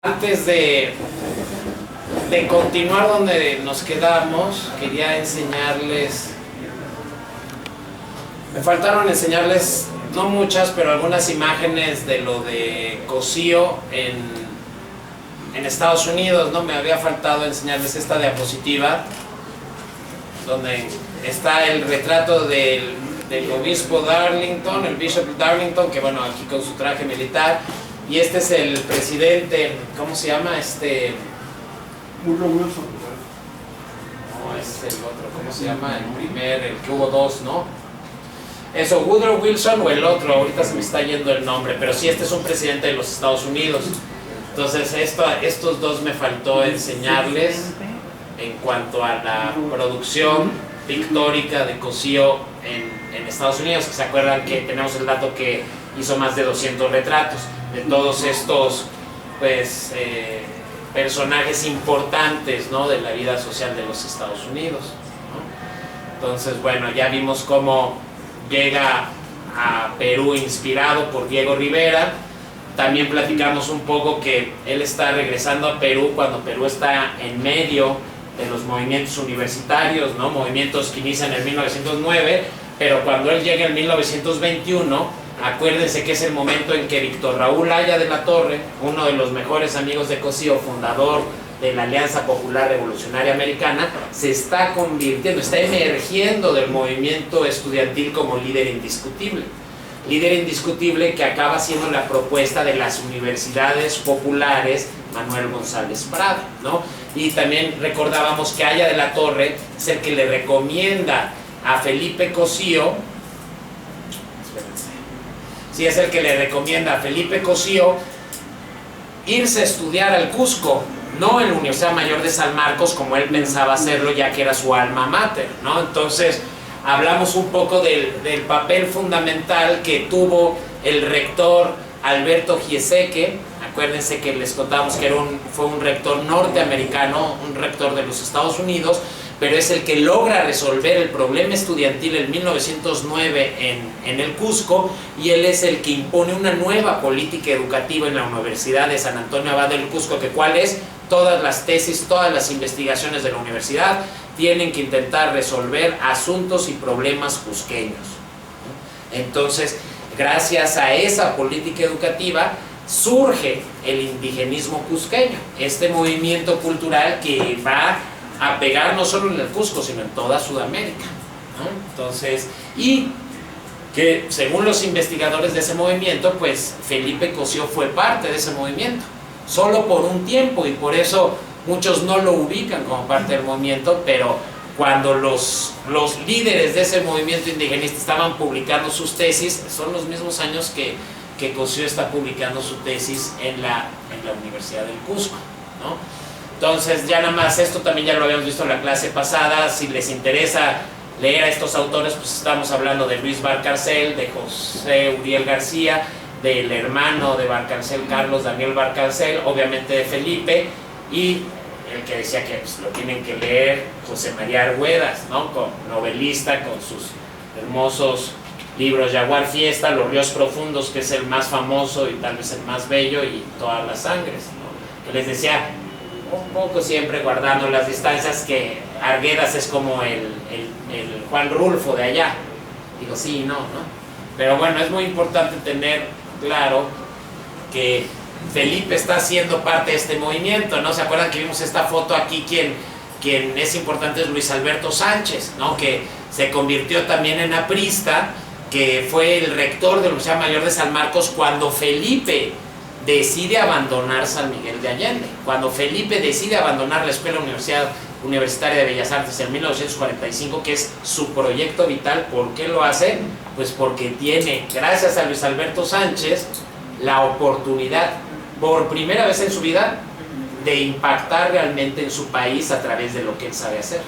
Antes de continuar donde nos quedamos, quería enseñarles, me faltaron enseñarles, no muchas, pero algunas imágenes de lo de Cosío en Estados Unidos, ¿no? Me había faltado enseñarles esta diapositiva, donde está el retrato del obispo Darlington, el Bishop Darlington, que bueno, aquí con su traje militar. Y este es el presidente, ¿cómo se llama? Woodrow Wilson. No, es el otro, ¿cómo se llama? El que hubo dos, ¿no? Eso, Woodrow Wilson o el otro, ahorita se me está yendo el nombre, pero sí, este es un presidente de los Estados Unidos. Entonces, estos dos me faltó enseñarles en cuanto a la producción pictórica de Cosío en Estados Unidos, que se acuerdan que tenemos el dato que hizo más de 200 retratos de todos estos pues, personajes importantes, ¿no?, de la vida social de los Estados Unidos, ¿no? Entonces, bueno, ya vimos cómo llega a Perú inspirado por Diego Rivera. También platicamos un poco que él está regresando a Perú cuando Perú está en medio de los movimientos universitarios, ¿no?, movimientos que inician en 1909, pero cuando él llega en 1921, acuérdense que es el momento en que Víctor Raúl Haya de la Torre, uno de los mejores amigos de Cosío, fundador de la Alianza Popular Revolucionaria Americana, se está convirtiendo, está emergiendo del movimiento estudiantil como líder indiscutible. Líder indiscutible que acaba siendo la propuesta de las universidades populares Manuel González Prada, ¿no? Y también recordábamos que Haya de la Torre es el que le recomienda a Felipe Cosío, sí, es el que le recomienda a Felipe Cosío irse a estudiar al Cusco, no en la Universidad Mayor de San Marcos como él pensaba hacerlo, ya que era su alma mater, ¿no? Entonces, hablamos un poco del papel fundamental que tuvo el rector Alberto Giesecke. Acuérdense que les contamos que fue un rector norteamericano, un rector de los Estados Unidos, pero es el que logra resolver el problema estudiantil en 1909 en el Cusco, y él es el que impone una nueva política educativa en la Universidad de San Antonio Abad del Cusco, que cuál es, todas las tesis, todas las investigaciones de la universidad tienen que intentar resolver asuntos y problemas cusqueños. Entonces, gracias a esa política educativa, surge el indigenismo cusqueño, este movimiento cultural que va a pegar no solo en el Cusco, sino en toda Sudamérica, ¿no? Entonces, y que según los investigadores de ese movimiento, pues Felipe Cosío fue parte de ese movimiento, solo por un tiempo, y por eso muchos no lo ubican como parte del movimiento, pero cuando los líderes de ese movimiento indigenista estaban publicando sus tesis, son los mismos años que Cosío está publicando su tesis en la Universidad del Cusco, ¿no? Entonces, ya nada más, esto también ya lo habíamos visto en la clase pasada. Si les interesa leer a estos autores, pues estamos hablando de Luis Valcarcel, de José Uriel García, del hermano de Valcarcel, Carlos Daniel Valcarcel, obviamente de Felipe, y el que decía que pues, lo tienen que leer, José María Arguedas, ¿no?, novelista, con sus hermosos libros Jaguar Fiesta, Los Ríos Profundos, que es el más famoso y tal vez el más bello, y Todas las Sangres, ¿no? Que les decía, un poco siempre guardando las distancias, que Arguedas es como el Juan Rulfo de allá. Digo, sí, no, pero bueno, es muy importante tener claro que Felipe está siendo parte de este movimiento, ¿no? ¿Se acuerdan que vimos esta foto aquí? Quien es importante es Luis Alberto Sánchez, ¿no?, que se convirtió también en aprista, que fue el rector de la Universidad Mayor de San Marcos cuando Felipe decide abandonar San Miguel de Allende, cuando Felipe decide abandonar la Escuela Universitaria de Bellas Artes en 1945, que es su proyecto vital. ¿Por qué lo hace? Pues porque tiene, gracias a Luis Alberto Sánchez, la oportunidad, por primera vez en su vida, de impactar realmente en su país a través de lo que él sabe hacer,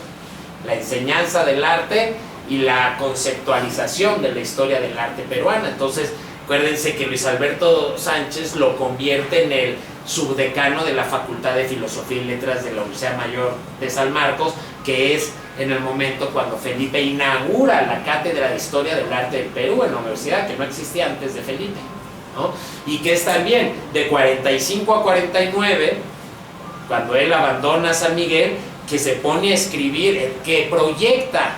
la enseñanza del arte y la conceptualización de la historia del arte peruana. Entonces, acuérdense que Luis Alberto Sánchez lo convierte en el subdecano de la Facultad de Filosofía y Letras de la Universidad Mayor de San Marcos, que es en el momento cuando Felipe inaugura la Cátedra de Historia del Arte del Perú en la universidad, que no existía antes de Felipe, ¿no? Y que es también de 45 a 49, cuando él abandona San Miguel, que se pone a escribir, que proyecta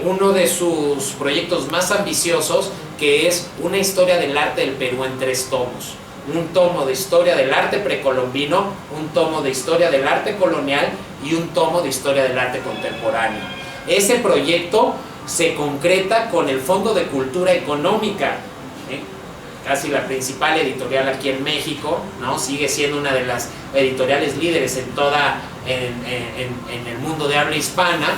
uno de sus proyectos más ambiciosos, que es una historia del arte del Perú en 3 tomos. Un tomo de historia del arte precolombino, un tomo de historia del arte colonial y un tomo de historia del arte contemporáneo. Ese proyecto se concreta con el Fondo de Cultura Económica, casi la principal editorial aquí en México, ¿no? Sigue siendo una de las editoriales líderes en el mundo de habla hispana.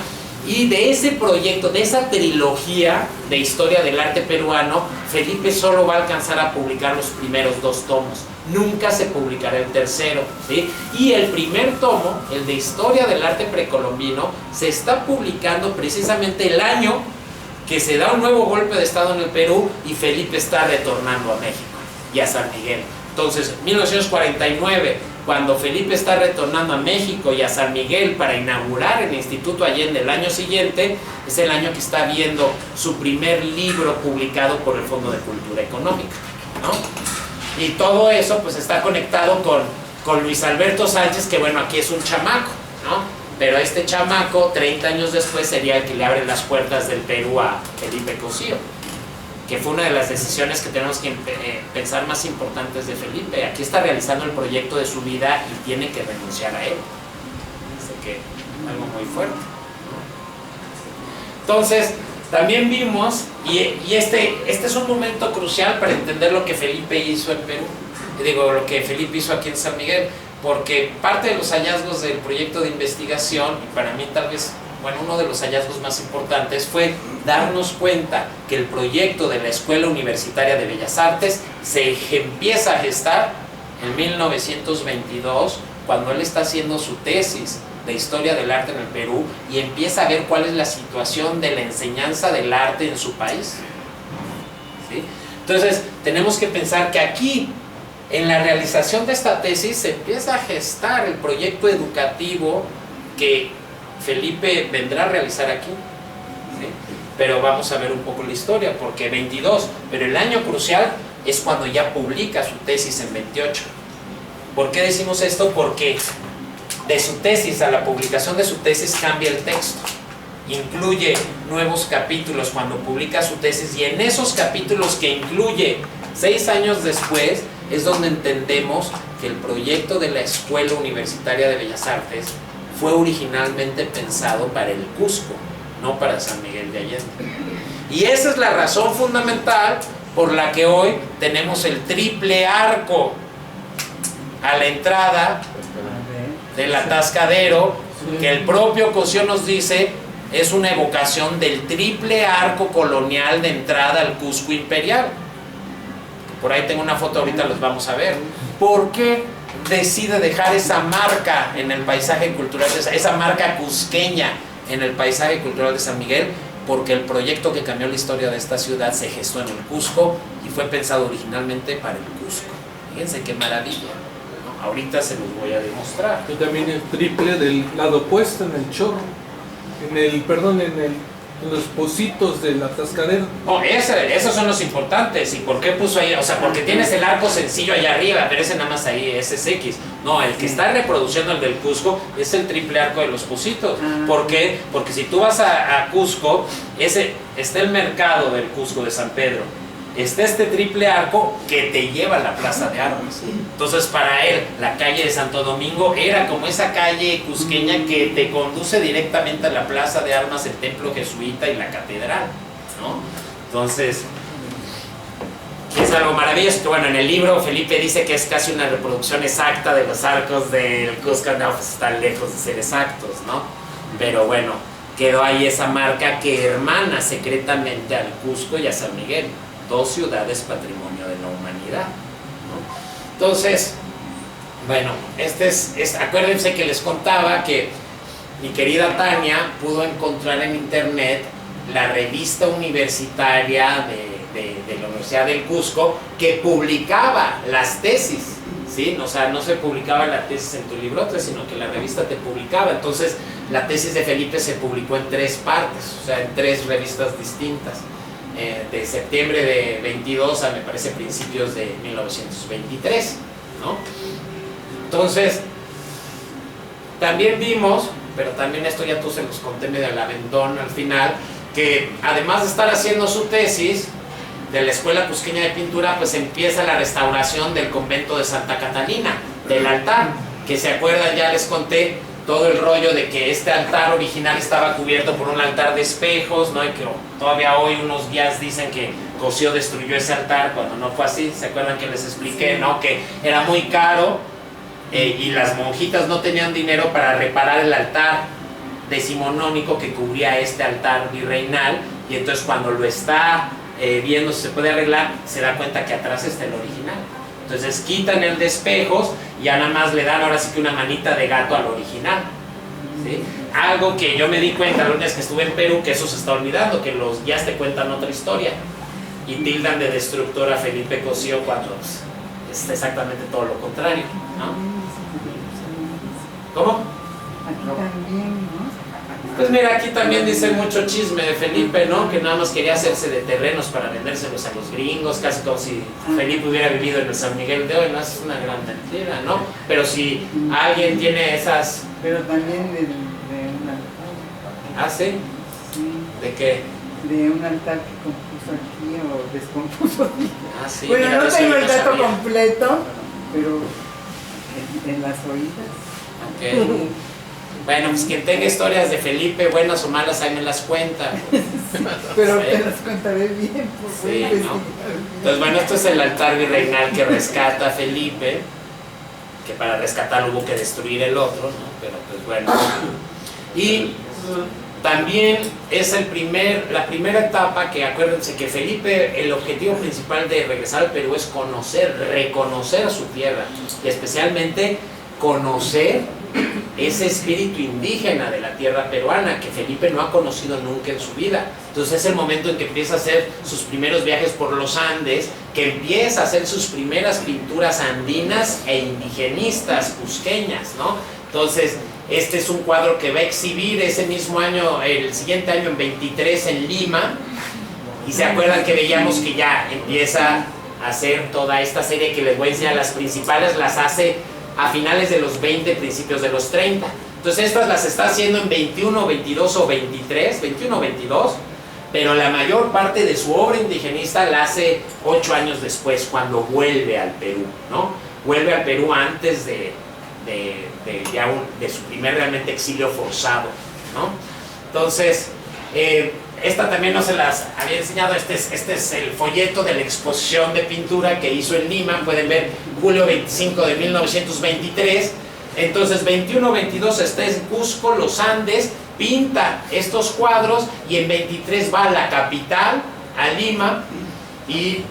Y de ese proyecto, de esa trilogía de historia del arte peruano, Felipe solo va a alcanzar a publicar los primeros 2 tomos. Nunca se publicará el tercero, ¿sí? Y el primer tomo, el de historia del arte precolombino, se está publicando precisamente el año que se da un nuevo golpe de estado en el Perú y Felipe está retornando a México y a San Miguel. Entonces, 1949, cuando Felipe está retornando a México y a San Miguel para inaugurar el Instituto Allende el año siguiente, es el año que está viendo su primer libro publicado por el Fondo de Cultura Económica, ¿no? Y todo eso pues está conectado con Luis Alberto Sánchez, que bueno, aquí es un chamaco, ¿no? Pero este chamaco, 30 años después, sería el que le abre las puertas del Perú a Felipe Cosío, que fue una de las decisiones que tenemos que pensar más importantes de Felipe. Aquí está realizando el proyecto de su vida y tiene que renunciar a él. Así que algo muy fuerte, ¿no? Entonces, también vimos, y este es un momento crucial para entender lo que Felipe hizo en Perú, lo que Felipe hizo aquí en San Miguel, porque parte de los hallazgos del proyecto de investigación, y para mí tal vez, uno de los hallazgos más importantes fue darnos cuenta que el proyecto de la Escuela Universitaria de Bellas Artes se empieza a gestar en 1922, cuando él está haciendo su tesis de historia del arte en el Perú y empieza a ver cuál es la situación de la enseñanza del arte en su país, ¿sí? Entonces tenemos que pensar que aquí, en la realización de esta tesis, se empieza a gestar el proyecto educativo que Felipe vendrá a realizar aquí, ¿sí? Pero vamos a ver un poco la historia, porque 22, pero el año crucial es cuando ya publica su tesis en 28. ¿Por qué decimos esto? Porque de su tesis a la publicación de su tesis cambia el texto, incluye nuevos capítulos cuando publica su tesis, y en esos capítulos que incluye 6 años después es donde entendemos que el proyecto de la Escuela Universitaria de Bellas Artes fue originalmente pensado para el Cusco, no para San Miguel de Allende. Y esa es la razón fundamental por la que hoy tenemos el triple arco a la entrada del atascadero, que el propio Cosío nos dice es una evocación del triple arco colonial de entrada al Cusco imperial. Por ahí tengo una foto, ahorita los vamos a ver. ¿Por qué decide dejar esa marca en el paisaje cultural, esa marca cusqueña en el paisaje cultural de San Miguel? Porque el proyecto que cambió la historia de esta ciudad se gestó en el Cusco y fue pensado originalmente para el Cusco. Fíjense qué maravilla, ¿no? Ahorita se los voy a demostrar. Y también el triple del lado opuesto, en el chorro, en los pocitos del atascadero. Oh, esos son los importantes. ¿Y por qué puso ahí? O sea, porque tienes el arco sencillo allá arriba, pero ese nada más ahí, ese es X. No, el que está reproduciendo el del Cusco es el triple arco de los pocitos. ¿Por qué? Porque si tú vas a Cusco, está el mercado del Cusco de San Pedro, está este triple arco que te lleva a la Plaza de Armas. Entonces para él la calle de Santo Domingo era como esa calle cusqueña que te conduce directamente a la Plaza de Armas, el templo jesuita y la catedral, ¿no? Entonces es algo maravilloso, que bueno, en el libro Felipe dice que es casi una reproducción exacta de los arcos del Cusco. No, pues están lejos de ser exactos, ¿no? Pero bueno, quedó ahí esa marca que hermana secretamente al Cusco y a San Miguel, 2 ciudades patrimonio de la humanidad, ¿no? Entonces, bueno, acuérdense que les contaba que mi querida Tania pudo encontrar en internet la revista universitaria de la Universidad del Cusco que publicaba las tesis, ¿sí? O sea, no se publicaba la tesis en tu librote, sino que la revista te publicaba. Entonces, la tesis de Felipe se publicó en 3 partes, o sea, en 3 revistas distintas. de septiembre de 22 a, me parece, principios de 1923, ¿no? Entonces, también vimos, pero también esto ya tú se los conté medio al aventón al final, que además de estar haciendo su tesis de la Escuela Cusqueña de Pintura, pues empieza la restauración del convento de Santa Catalina, del altar, que se acuerdan, ya les conté todo el rollo de que este altar original estaba cubierto por un altar de espejos, ¿no? Y que todavía hoy unos guías dicen que Cosío destruyó ese altar cuando no fue así. ¿Se acuerdan que les expliqué, no? Que era muy caro y las monjitas no tenían dinero para reparar el altar decimonónico que cubría este altar virreinal, y entonces cuando lo está viendo si se puede arreglar, se da cuenta que atrás está el original. Entonces quitan el de espejos y ya nada más le dan ahora sí que una manita de gato al original, ¿sí? Algo que yo me di cuenta los días que estuve en Perú, que eso se está olvidando, que los guías te cuentan otra historia y tildan de destructor a Felipe Cosío cuando es exactamente todo lo contrario, ¿no? ¿Cómo? Aquí también, ¿no? Pues mira, aquí también dice mucho chisme de Felipe, ¿no? Que nada más quería hacerse de terrenos para vendérselos a los gringos, casi como si Felipe hubiera vivido en el San Miguel de hoy, ¿no? Es una gran mentira, ¿no? Pero si alguien tiene esas... Pero también de un altar. ¿Ah, sí? Sí, ¿De qué? de un altar que compuso aquí o descompuso aquí. Ah, sí. Bueno, mira, no eso tengo yo el no dato sabía. completo, pero en las oídas. Ok. Bueno, pues quien tenga historias de Felipe, buenas o malas, ahí me las cuenta. Pero Sí. te las contaré bien, por Sí, favor, ¿no? investigar bien. Entonces, bueno, esto es el altar virreinal que rescata a Felipe, que para rescatarlo hubo que destruir el otro, ¿no? Pero pues bueno. Y también es la primera etapa que, acuérdense que Felipe, el objetivo principal de regresar al Perú es reconocer a su tierra, y especialmente conocer ese espíritu indígena de la tierra peruana que Felipe no ha conocido nunca en su vida. Entonces es el momento en que empieza a hacer sus primeros viajes por los Andes, que empieza a hacer sus primeras pinturas andinas e indigenistas cusqueñas, ¿no? Entonces este es un cuadro que va a exhibir ese mismo año, el siguiente año en 23 en Lima, y se acuerdan que veíamos que ya empieza a hacer toda esta serie que les voy a enseñar. Las principales las hace a finales de los 20, principios de los 30. Entonces estas las está haciendo en 21, 22 o 23, 21 o 22, pero la mayor parte de su obra indigenista la hace 8 años después, cuando vuelve al Perú, ¿no? Vuelve al Perú antes de su primer realmente exilio forzado, ¿no? Entonces, esta también no se las había enseñado. Este es el folleto de la exposición de pintura que hizo en Lima. Pueden ver julio 25 de 1923. Entonces 21-22 está en Cusco, los Andes, pinta estos cuadros, y en 23 va a la capital, a Lima, y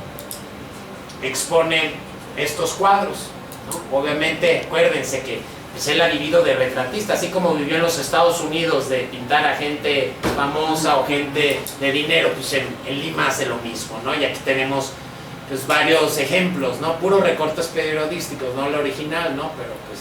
expone estos cuadros, ¿no? Obviamente acuérdense que pues él ha vivido de retratista, así como vivió en los Estados Unidos de pintar a gente famosa o gente de dinero, pues en Lima hace lo mismo, ¿no? Y aquí tenemos pues varios ejemplos, ¿no? Puros recortes periodísticos, no lo original, ¿no? Pero pues...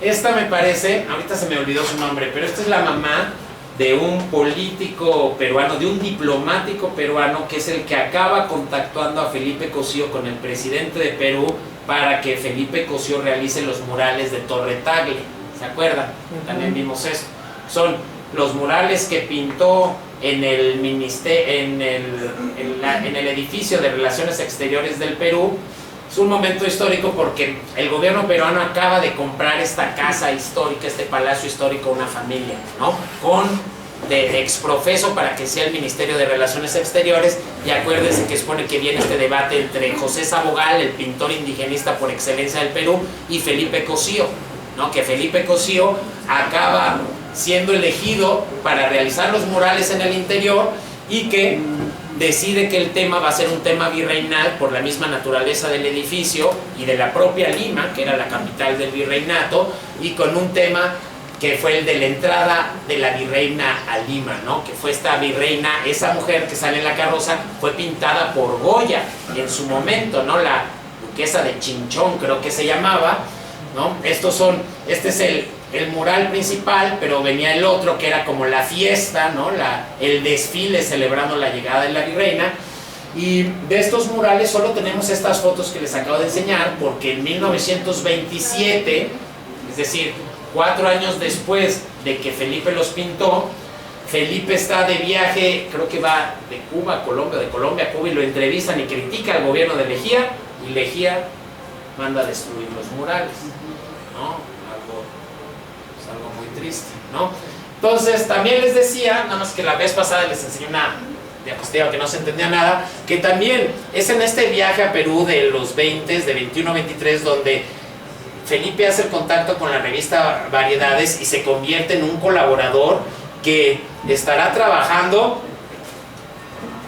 Esta me parece, ahorita se me olvidó su nombre, pero esta es la mamá de un político peruano, de un diplomático peruano, que es el que acaba contactando a Felipe Cosío con el presidente de Perú para que Felipe Cosío realice los murales de Torre Tagle. ¿Se acuerdan? También vimos esto. Son los murales que pintó en el edificio de Relaciones Exteriores del Perú. Es un momento histórico porque el gobierno peruano acaba de comprar esta casa histórica, este palacio histórico, a una familia, ¿no? De exprofeso para que sea el Ministerio de Relaciones Exteriores. Y acuérdense que supone que viene este debate entre José Sabogal, el pintor indigenista por excelencia del Perú, y Felipe Cosío, ¿no? Que Felipe Cosío acaba siendo elegido para realizar los murales en el interior, y que decide que el tema va a ser un tema virreinal por la misma naturaleza del edificio y de la propia Lima, que era la capital del virreinato, y con un tema que fue el de la entrada de la virreina a Lima, ¿no? Que fue esta virreina, esa mujer que sale en la carroza, fue pintada por Goya en su momento, ¿no? La duquesa de Chinchón, creo que se llamaba, ¿no? Este es el mural principal, pero venía el otro que era como la fiesta, ¿no? El desfile celebrando la llegada de la virreina. Y de estos murales solo tenemos estas fotos que les acabo de enseñar, porque en 1927, es decir, 4 años después de que Felipe los pintó, Felipe está de viaje, creo que va de Cuba a Colombia, de Colombia a Cuba, y lo entrevistan y critica al gobierno de Lejía, y Lejía manda a destruir los murales, ¿no? Algo muy triste, ¿no? Entonces, también les decía, nada más que la vez pasada les enseñé una diapositiva que no se entendía nada, que también es en este viaje a Perú de los 20, de 21 a 23, donde Felipe hace el contacto con la revista Variedades y se convierte en un colaborador que estará trabajando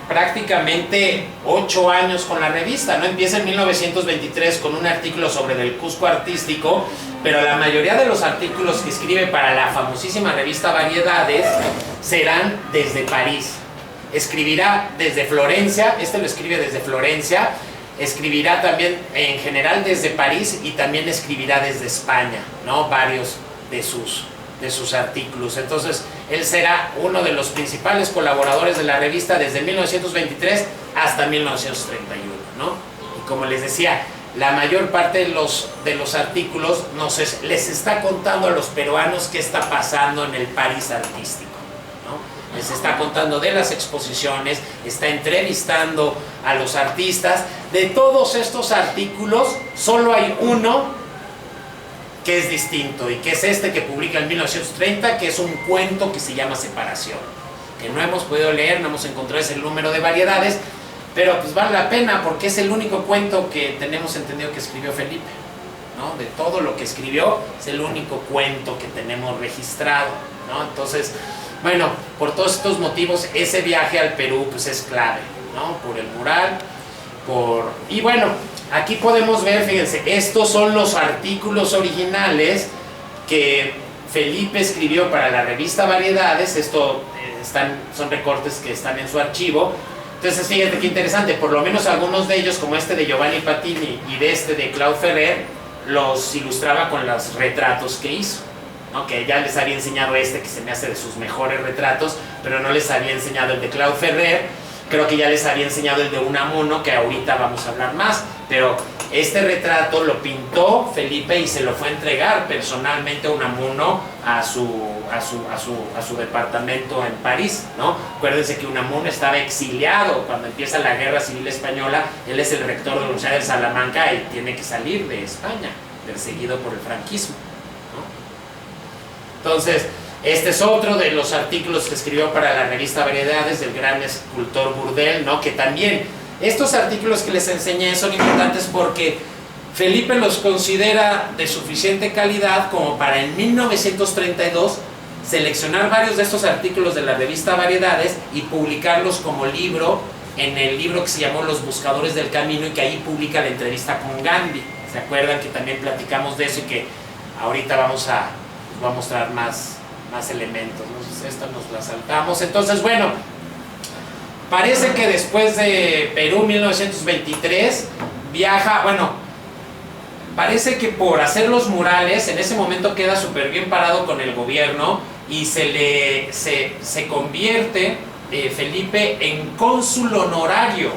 prácticamente 8 años con la revista, ¿no? Empieza en 1923 con un artículo sobre el Cusco artístico, pero la mayoría de los artículos que escribe para la famosísima revista Variedades serán desde París. Escribirá desde Florencia, lo escribe desde Florencia, escribirá también en general desde París y también escribirá desde España, ¿no? Varios de sus artículos. Entonces, él será uno de los principales colaboradores de la revista desde 1923 hasta 1931, ¿no? Y como les decía, la mayor parte de los artículos les está contando a los peruanos qué está pasando en el París artístico, ¿no? Les está contando de las exposiciones, está entrevistando a los artistas. De todos estos artículos, solo hay uno que es distinto, y que es este que publica en 1930, que es un cuento que se llama Separación, que no hemos podido leer, no hemos encontrado ese número de Variedades, pero pues vale la pena porque es el único cuento que tenemos entendido que escribió Felipe, ¿no? De todo lo que escribió, es el único cuento que tenemos registrado, ¿no? Entonces, bueno, por todos estos motivos, ese viaje al Perú pues es clave, ¿no? Por el mural, y bueno, aquí podemos ver, fíjense, estos son los artículos originales que Felipe escribió para la revista Variedades. Son recortes que están en su archivo. Entonces, fíjate qué interesante, por lo menos algunos de ellos, como este de Giovanni Patini y de Claude Ferrer, los ilustraba con los retratos que hizo, ¿no? Que ya les había enseñado que se me hace de sus mejores retratos, pero no les había enseñado el de Claude Ferrer. Creo que ya les había enseñado el de Unamuno, que ahorita vamos a hablar más, pero este retrato lo pintó Felipe y se lo fue a entregar personalmente a Unamuno a su departamento en París, ¿no? Acuérdense que Unamuno estaba exiliado cuando empieza la Guerra Civil Española. Él es el rector de la Universidad de Salamanca y tiene que salir de España, perseguido por el franquismo, ¿no? Entonces, este es otro de los artículos que escribió para la revista Variedades del gran escultor Burdel, ¿no? Que también estos artículos que les enseñé son importantes porque Felipe los considera de suficiente calidad como para en 1932 seleccionar varios de estos artículos de la revista Variedades y publicarlos como libro en el libro que se llamó Los Buscadores del Camino, y que ahí publica la entrevista con Gandhi. ¿Se acuerdan que también platicamos de eso y que ahorita vamos a mostrar más elementos, ¿no? Entonces, esta nos la saltamos. Entonces, bueno, parece que después de Perú 1923 viaja, parece que por hacer los murales en ese momento queda súper bien parado con el gobierno y se convierte Felipe en cónsul honorario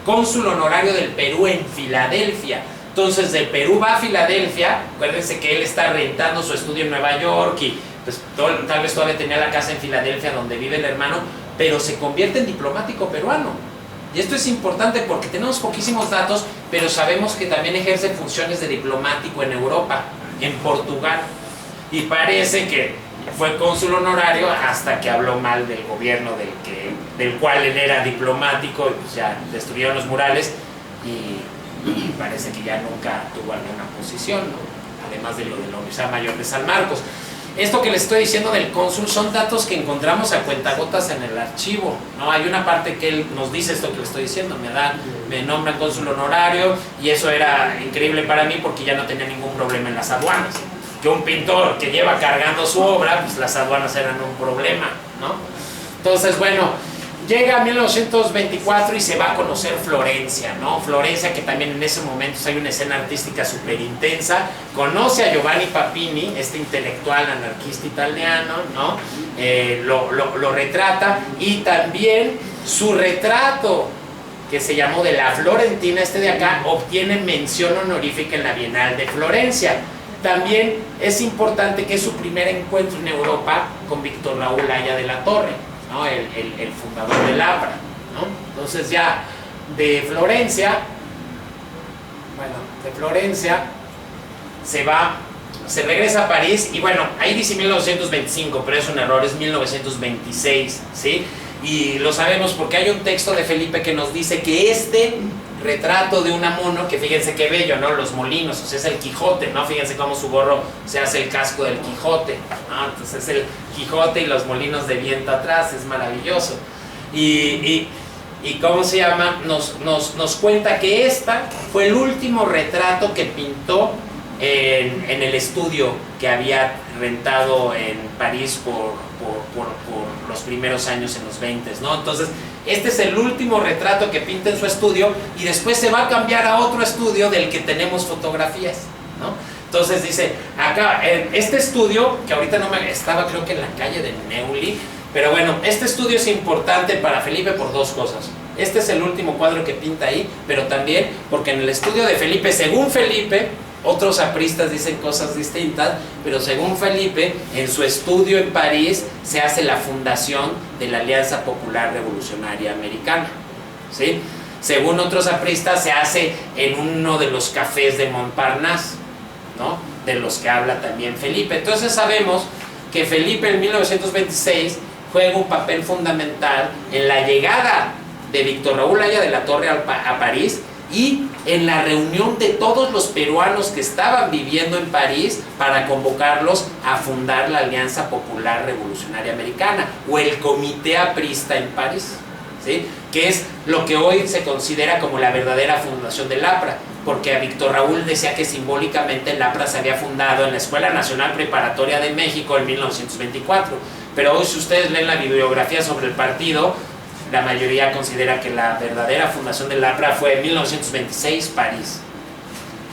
del Perú en Filadelfia. Entonces, del Perú va a Filadelfia. Acuérdense que él está rentando su estudio en Nueva York y pues, tal vez todavía tenía la casa en Filadelfia donde vive el hermano, pero se convierte en diplomático peruano. Y esto es importante porque tenemos poquísimos datos, pero sabemos que también ejerce funciones de diplomático en Europa, en Portugal. Y parece que fue cónsul honorario hasta que habló mal del gobierno del cual él era diplomático, y pues ya destruyeron los murales y parece que ya nunca tuvo alguna posición, ¿no? Además de lo de la Universidad Mayor de San Marcos. Esto que les estoy diciendo del cónsul son datos que encontramos a cuentagotas en el archivo, ¿no? Hay una parte que él nos dice esto que les estoy diciendo, me nombran cónsul honorario, y eso era increíble para mí porque ya no tenía ningún problema en las aduanas. que un pintor que lleva cargando su obra, pues las aduanas eran un problema, ¿no? Entonces, bueno, llega a 1924 y se va a conocer Florencia, ¿no? Florencia, que también en ese momento hay una escena artística súper intensa, conoce a Giovanni Papini, este intelectual anarquista italiano, ¿no? Lo retrata, y también su retrato, que se llamó De la Florentina, este de acá, obtiene mención honorífica en la Bienal de Florencia. También es importante que es su primer encuentro en Europa con Víctor Raúl Haya de la Torre, ¿no? El fundador del APRA, ¿no? Entonces ya de Florencia se regresa a París, y bueno, ahí dice 1925, pero es un error, es 1926, ¿sí? Y lo sabemos porque hay un texto de Felipe que nos dice que este retrato de Unamuno, que fíjense qué bello, ¿no? Los molinos, o sea, es el Quijote, ¿no? Fíjense cómo su gorro se hace el casco del Quijote, ¿no? Entonces es el Quijote y los molinos de viento atrás, es maravilloso. Y ¿cómo se llama? Nos cuenta que esta fue el último retrato que pintó en el estudio que había rentado en París por los primeros años en los 20, ¿no? Entonces, este es el último retrato que pinta en su estudio, y después se va a cambiar a otro estudio del que tenemos fotografías, ¿no? Entonces dice, acá, este estudio, que ahorita no me estaba, creo que en la calle de Neuilly, pero bueno, este estudio es importante para Felipe por dos cosas. Este es el último cuadro que pinta ahí, pero también porque en el estudio de Felipe, según Felipe, otros apristas dicen cosas distintas, pero según Felipe, en su estudio en París se hace la fundación de la Alianza Popular Revolucionaria Americana, ¿sí? Según otros apristas se hace en uno de los cafés de Montparnasse, ¿no? De los que habla también Felipe. Entonces sabemos que Felipe en 1926 juega un papel fundamental en la llegada de Víctor Raúl Haya de la Torre a París, y en la reunión de todos los peruanos que estaban viviendo en París para convocarlos a fundar la Alianza Popular Revolucionaria Americana, o el Comité Aprista en París, ¿sí? Que es lo que hoy se considera como la verdadera fundación del APRA, porque a Víctor Raúl decía que simbólicamente el APRA se había fundado en la Escuela Nacional Preparatoria de México en 1924, pero hoy, si ustedes leen la bibliografía sobre el partido, la mayoría considera que la verdadera fundación del APRA fue en 1926, París,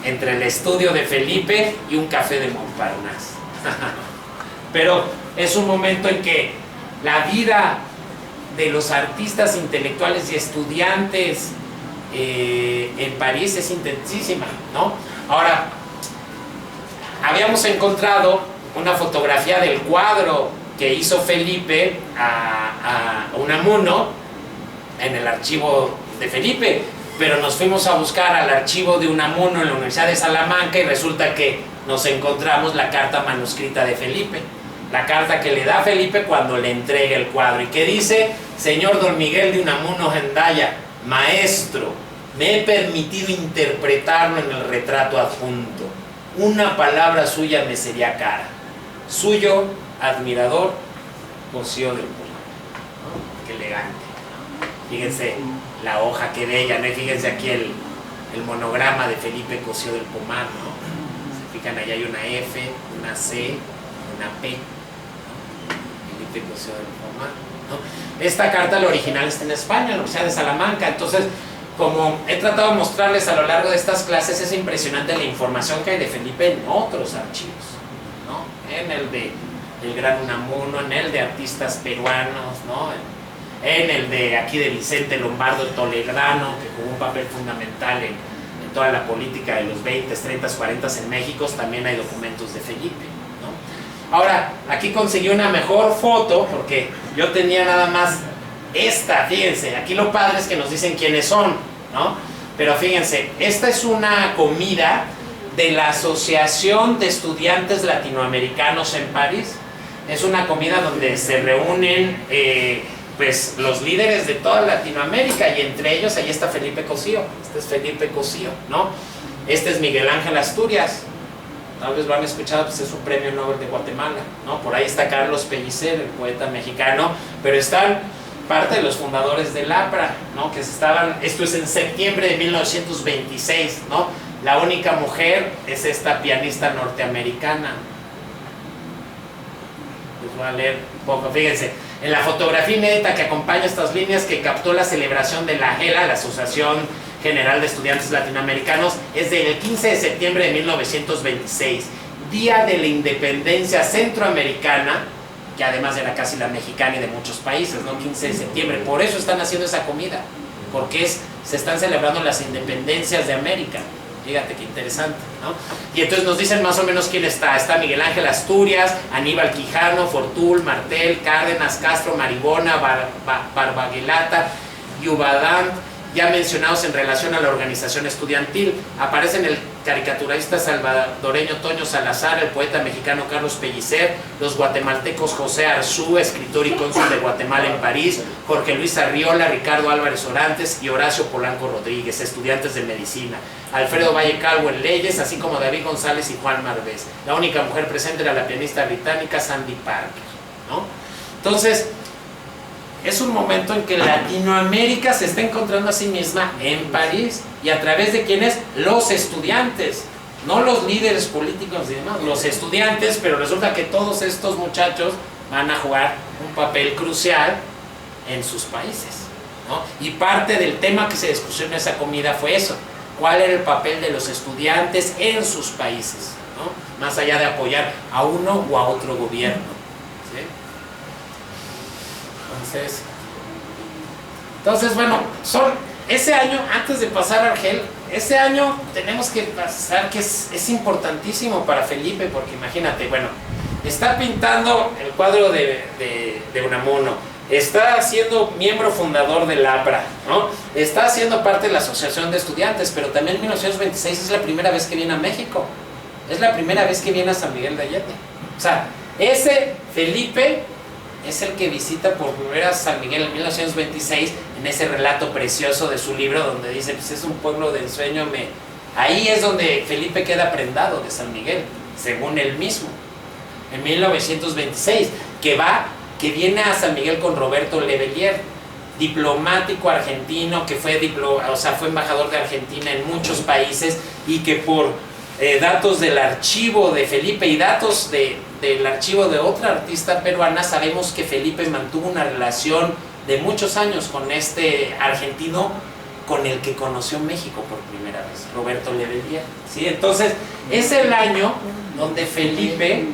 entre el estudio de Felipe y un café de Montparnasse. Pero es un momento en que la vida de los artistas intelectuales y estudiantes en París es intensísima, ¿no? Ahora, habíamos encontrado una fotografía del cuadro que hizo Felipe a Unamuno en el archivo de Felipe, pero nos fuimos a buscar al archivo de Unamuno en la Universidad de Salamanca, y resulta que nos encontramos la carta manuscrita de Felipe, la carta que le da a Felipe cuando le entrega el cuadro, y que dice: señor don Miguel de Unamuno Gendaya, maestro, me he permitido interpretarlo en el retrato adjunto, una palabra suya me sería cara, suyo admirador, Cosío del Pomar, ¿no? Qué elegante. Fíjense la hoja, que bella, ¿no? Y fíjense aquí el monograma de Felipe Cosío del Pomar, ¿no? Se fijan, allá hay una F, una C, una P, ¿no? Felipe Cosío del Pomar, ¿no? Esta carta, la original, está en España, en la Universidad de Salamanca. Entonces, como he tratado de mostrarles a lo largo de estas clases, es impresionante la información que hay de Felipe en otros archivos, ¿no? En el de el gran Unamuno, en el de artistas peruanos, ¿no? En el de aquí de Vicente Lombardo Toledano, que jugó un papel fundamental en toda la política de los 20, 30, 40 en México. También hay documentos de Felipe, ¿no? Ahora, aquí conseguí una mejor foto, porque yo tenía nada más esta, fíjense, aquí lo padre es que nos dicen quiénes son, ¿no? Pero fíjense, esta es una comida de la Asociación de Estudiantes Latinoamericanos en París. Es una comida donde se reúnen pues los líderes de toda Latinoamérica, y entre ellos ahí está Felipe Cosío. Este es Felipe Cosío, ¿no? Este es Miguel Ángel Asturias, tal vez lo han escuchado, pues es un premio Nobel de Guatemala, ¿no? Por ahí está Carlos Pellicer, el poeta mexicano, pero están parte de los fundadores del APRA, ¿no? Que esto es en septiembre de 1926, ¿no? La única mujer es esta pianista norteamericana, voy a leer un poco, fíjense. En la fotografía inédita que acompaña estas líneas, que captó la celebración de la AGELA, la Asociación General de Estudiantes Latinoamericanos, es del 15 de septiembre de 1926, Día de la Independencia Centroamericana, que además era casi la mexicana y de muchos países, ¿no? 15 de septiembre, por eso están haciendo esa comida, porque se están celebrando las independencias de América. Fíjate qué interesante, ¿no? Y entonces nos dicen más o menos quién está. Está Miguel Ángel Asturias, Aníbal Quijano, Fortul, Martel, Cárdenas, Castro, Maribona, Barbaguilata, Yubadán, ya mencionados en relación a la organización estudiantil. Aparecen el caricaturista salvadoreño Toño Salazar, el poeta mexicano Carlos Pellicer, los guatemaltecos José Arzú, escritor y cónsul de Guatemala en París, Jorge Luis Arriola, Ricardo Álvarez Orantes y Horacio Polanco Rodríguez, estudiantes de medicina, Alfredo Valle Calvo en leyes, así como David González y Juan Marbés. La única mujer presente era la pianista británica Sandy Parker, ¿no? Entonces, es un momento en que Latinoamérica se está encontrando a sí misma en París, y a través de quienes, los estudiantes, no los líderes políticos y demás, los estudiantes, pero resulta que todos estos muchachos van a jugar un papel crucial en sus países, ¿no? Y parte del tema que se discutió en esa comida fue eso, cuál era el papel de los estudiantes en sus países, ¿no? Más allá de apoyar a uno o a otro gobierno, ¿sí? Entonces, bueno, ese año, antes de pasar a Argel, ese año tenemos que pasar que es importantísimo para Felipe, porque imagínate, bueno, está pintando el cuadro de Unamuno, está siendo miembro fundador del APRA, ¿no? Está siendo parte de la Asociación de Estudiantes, pero también en 1926 es la primera vez que viene a México, es la primera vez que viene a San Miguel de Allende. O sea, ese Felipe es el que visita por primera vez San Miguel en 1926, en ese relato precioso de su libro donde dice, pues es un pueblo de ensueño. Ahí es donde Felipe queda prendado de San Miguel, según él mismo, en 1926, que viene a San Miguel con Roberto Lebelier, diplomático argentino que fue embajador de Argentina en muchos países, y que por datos del archivo de Felipe y datos del archivo de otra artista peruana, sabemos que Felipe mantuvo una relación de muchos años con este argentino con el que conoció México por primera vez, Roberto Lebelier, ¿sí? Entonces, es el año donde Felipe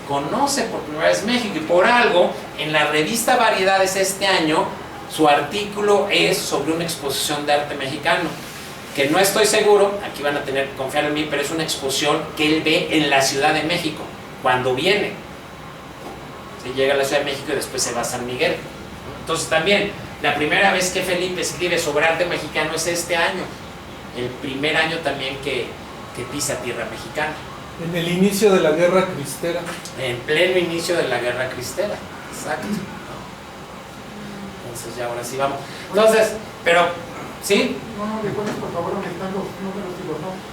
conoce por primera vez México, y por algo, en la revista Variedades este año, su artículo es sobre una exposición de arte mexicano, que no estoy seguro, aquí van a tener que confiar en mí, pero es una exposición que él ve en la Ciudad de México, cuando viene. Se llega a la Ciudad de México y después se va a San Miguel. Entonces también, la primera vez que Felipe escribe sobre arte mexicano es este año, el primer año también que pisa tierra mexicana. En el inicio de la Guerra Cristera. En pleno inicio de la Guerra Cristera, exacto. Entonces ya ahora sí vamos. Entonces, pero, ¿sí? No, recuerdes por favor aumentar los números y los nombres.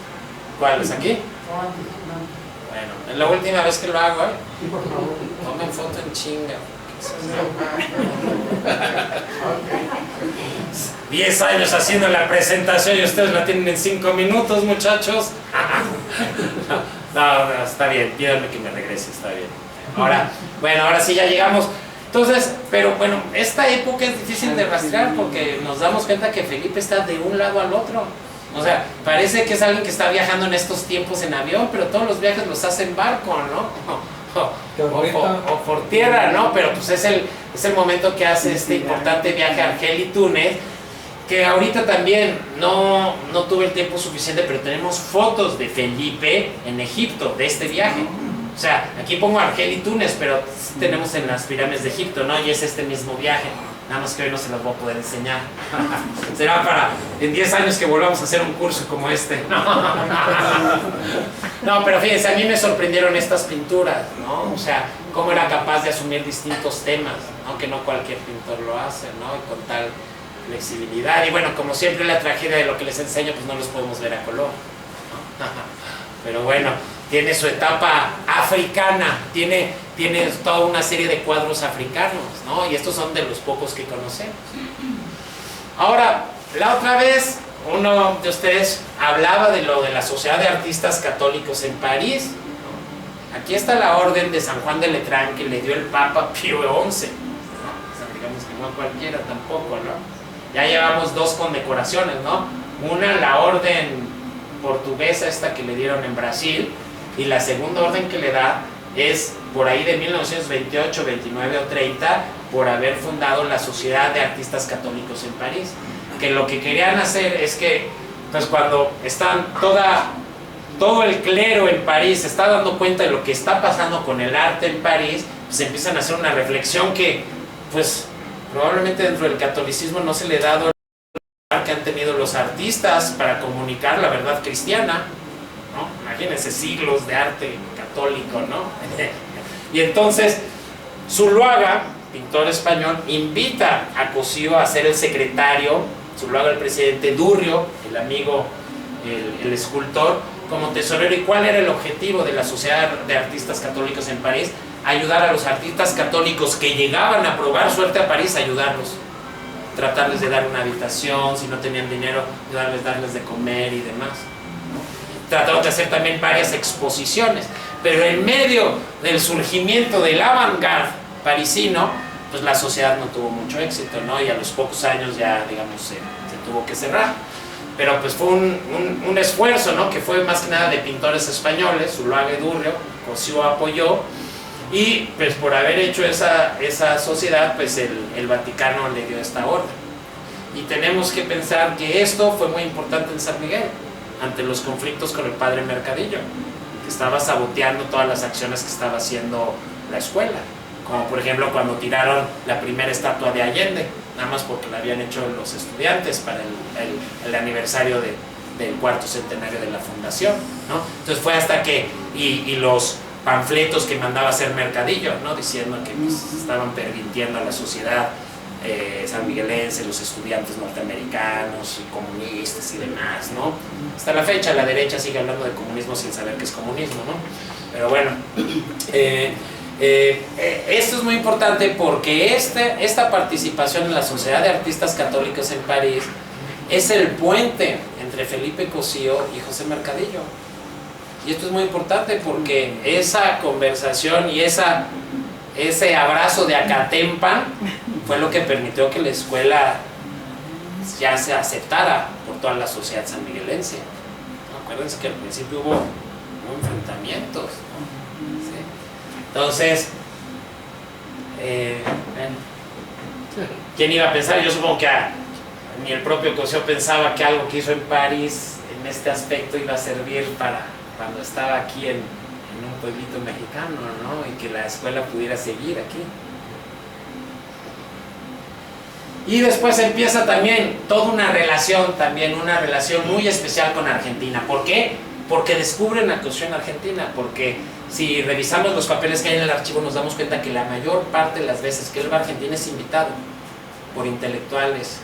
¿Cuáles? ¿Aquí? No, antes, antes. Bueno, es la última vez que lo hago, ¿eh? Sí, por favor. Tomen foto en chinga. 10 años haciendo la presentación y ustedes la tienen en 5 minutos, muchachos. No, está bien, pídanme que me regrese, está bien. Ahora sí ya llegamos. Entonces, pero bueno, esta época es difícil de rastrear porque nos damos cuenta que Felipe está de un lado al otro. O sea, parece que es alguien que está viajando en estos tiempos en avión, pero todos los viajes los hace en barco, ¿no? O por tierra, ¿no? Pero pues es el momento que hace este importante viaje a Argel y Túnez, que ahorita también no tuve el tiempo suficiente, pero tenemos fotos de Felipe en Egipto, de este viaje. O sea, aquí pongo Argel y Túnez, pero tenemos en las pirámides de Egipto, ¿no? Y es este mismo viaje. Nada más que hoy no se los voy a poder enseñar. Será para en 10 años que volvamos a hacer un curso como este. No, pero fíjense, a mí me sorprendieron estas pinturas, ¿no? O sea, cómo era capaz de asumir distintos temas, aunque no cualquier pintor lo hace, ¿no? Y con tal flexibilidad. Y bueno, como siempre la tragedia de lo que les enseño, pues no los podemos ver a color, ¿no? Pero bueno, tiene su etapa africana, tiene toda una serie de cuadros africanos, ¿no? Y estos son de los pocos que conocemos. Ahora, la otra vez, uno de ustedes hablaba de lo de la Sociedad de Artistas Católicos en París, ¿no? Aquí está la orden de San Juan de Letrán que le dio el Papa Pío XI, ¿no? O sea, digamos que no cualquiera tampoco, ¿no? Ya llevamos 2 condecoraciones, ¿no? Una, la orden portuguesa esta que le dieron en Brasil, y la segunda orden que le da es por ahí de 1928, 29 o 30, por haber fundado la Sociedad de Artistas Católicos en París, que lo que querían hacer es que, pues cuando están todo el clero en París se está dando cuenta de lo que está pasando con el arte en París, pues empiezan a hacer una reflexión que, pues, probablemente dentro del catolicismo no se le ha dado el lugar que han tenido los artistas para comunicar la verdad cristiana, ¿no? Imagínense siglos de arte católico, ¿no? Y entonces Zuluaga, pintor español, invita a Cosío a ser el secretario, Zuluaga el presidente, Durrio, el amigo, el escultor, como tesorero. ¿Y cuál era el objetivo de la Sociedad de Artistas Católicos en París? Ayudar a los artistas católicos que llegaban a probar suerte a París, ayudarlos, tratarles de dar una habitación, si no tenían dinero, darles de comer y demás. Trataron de hacer también varias exposiciones, pero en medio del surgimiento del avant-garde parisino, pues la sociedad no tuvo mucho éxito, ¿no? Y a los pocos años ya, digamos, se tuvo que cerrar. Pero pues fue un esfuerzo, ¿no? Que fue más que nada de pintores españoles, Zuluaga y Durrio, Cosío apoyó, y pues por haber hecho esa sociedad, pues el Vaticano le dio esta orden. Y tenemos que pensar que esto fue muy importante en San Miguel, ante los conflictos con el padre Mercadillo, que estaba saboteando todas las acciones que estaba haciendo la escuela, como por ejemplo cuando tiraron la primera estatua de Allende, nada más porque la habían hecho los estudiantes para el aniversario del 4º centenario de la fundación, ¿no? Entonces fue hasta que, y los panfletos que mandaba hacer Mercadillo, ¿no? Diciendo que pues, estaban pervirtiendo a la sociedad sanmiguelense, los estudiantes norteamericanos y comunistas y demás, ¿no? Hasta la fecha la derecha sigue hablando de comunismo sin saber qué es comunismo, ¿no? Pero bueno, esto es muy importante porque esta participación en la Sociedad de Artistas Católicos en París es el puente entre Felipe Cosío y José Mercadillo. Y esto es muy importante porque esa conversación y ese abrazo de Acatempan fue lo que permitió que la escuela ya se aceptara por toda la sociedad sanmiguelense. Acuérdense que al principio hubo enfrentamientos, ¿no? ¿Sí? Entonces, ¿quién iba a pensar? Yo supongo que ni el propio Cosío pensaba que algo que hizo en París en este aspecto iba a servir para cuando estaba aquí en un pueblito mexicano, ¿no? Y que la escuela pudiera seguir aquí. Y después empieza también toda una relación muy especial con Argentina. ¿Por qué? Porque descubren a Cosío en Argentina, porque si revisamos los papeles que hay en el archivo nos damos cuenta que la mayor parte de las veces que él va a Argentina es invitado por intelectuales,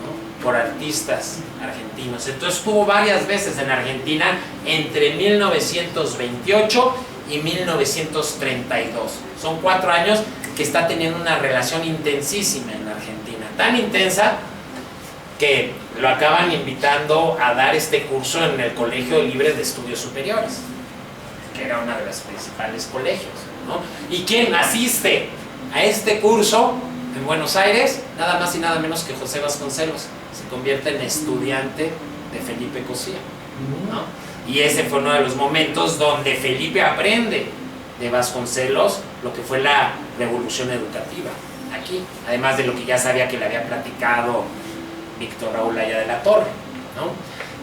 ¿no? Por artistas argentinos. Entonces estuvo varias veces en Argentina entre 1928 y 1932. Son 4 años que está teniendo una relación intensísima en Argentina, tan intensa que lo acaban invitando a dar este curso en el Colegio Libre de Estudios Superiores, que era uno de los principales colegios, ¿no? ¿Y quién asiste a este curso en Buenos Aires? Nada más y nada menos que José Vasconcelos. Se convierte en estudiante de Felipe Cosío, ¿no? Y ese fue uno de los momentos donde Felipe aprende de Vasconcelos lo que fue la revolución educativa aquí, además de lo que ya sabía que le había platicado Víctor Raúl Aya de la Torre, ¿no?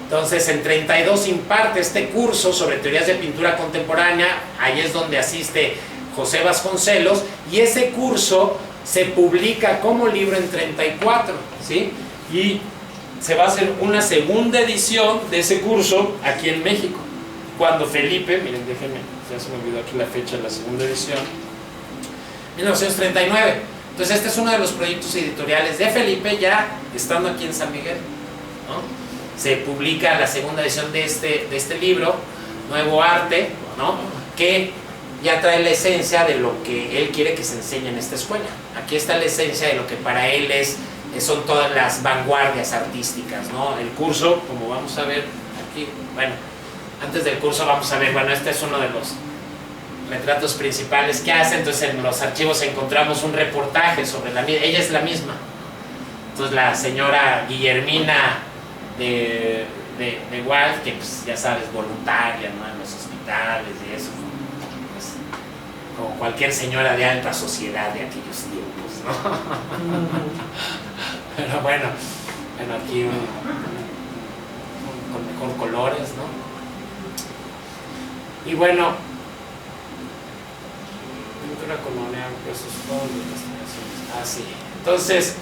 Entonces en 32 imparte este curso sobre teorías de pintura contemporánea. Ahí es donde asiste José Vasconcelos, y ese curso se publica como libro en 34, ¿sí? Y se va a hacer una segunda edición de ese curso aquí en México, cuando Felipe, miren, déjenme, ya se me olvidó aquí la fecha de la segunda edición, 1939. Entonces este es uno de los proyectos editoriales de Felipe ya estando aquí en San Miguel, ¿no? Se publica la segunda edición de este libro, Nuevo Arte, ¿no? Que ya trae la esencia de lo que él quiere que se enseñe en esta escuela. Aquí está la esencia de lo que para él son todas las vanguardias artísticas, ¿no? El curso, como vamos a ver aquí, bueno, antes del curso vamos a ver, bueno, este es uno de retratos principales que hace. Entonces en los archivos encontramos un reportaje sobre la misma, ella es la misma. Entonces la señora Guillermina de Wald, que pues ya sabes, voluntaria, ¿no?, en los hospitales y eso, pues, como cualquier señora de alta sociedad de aquellos tiempos, ¿no? Pero bueno, aquí con mejor colores, ¿no? Y bueno, pintura colonial, procesos, sí. Entonces,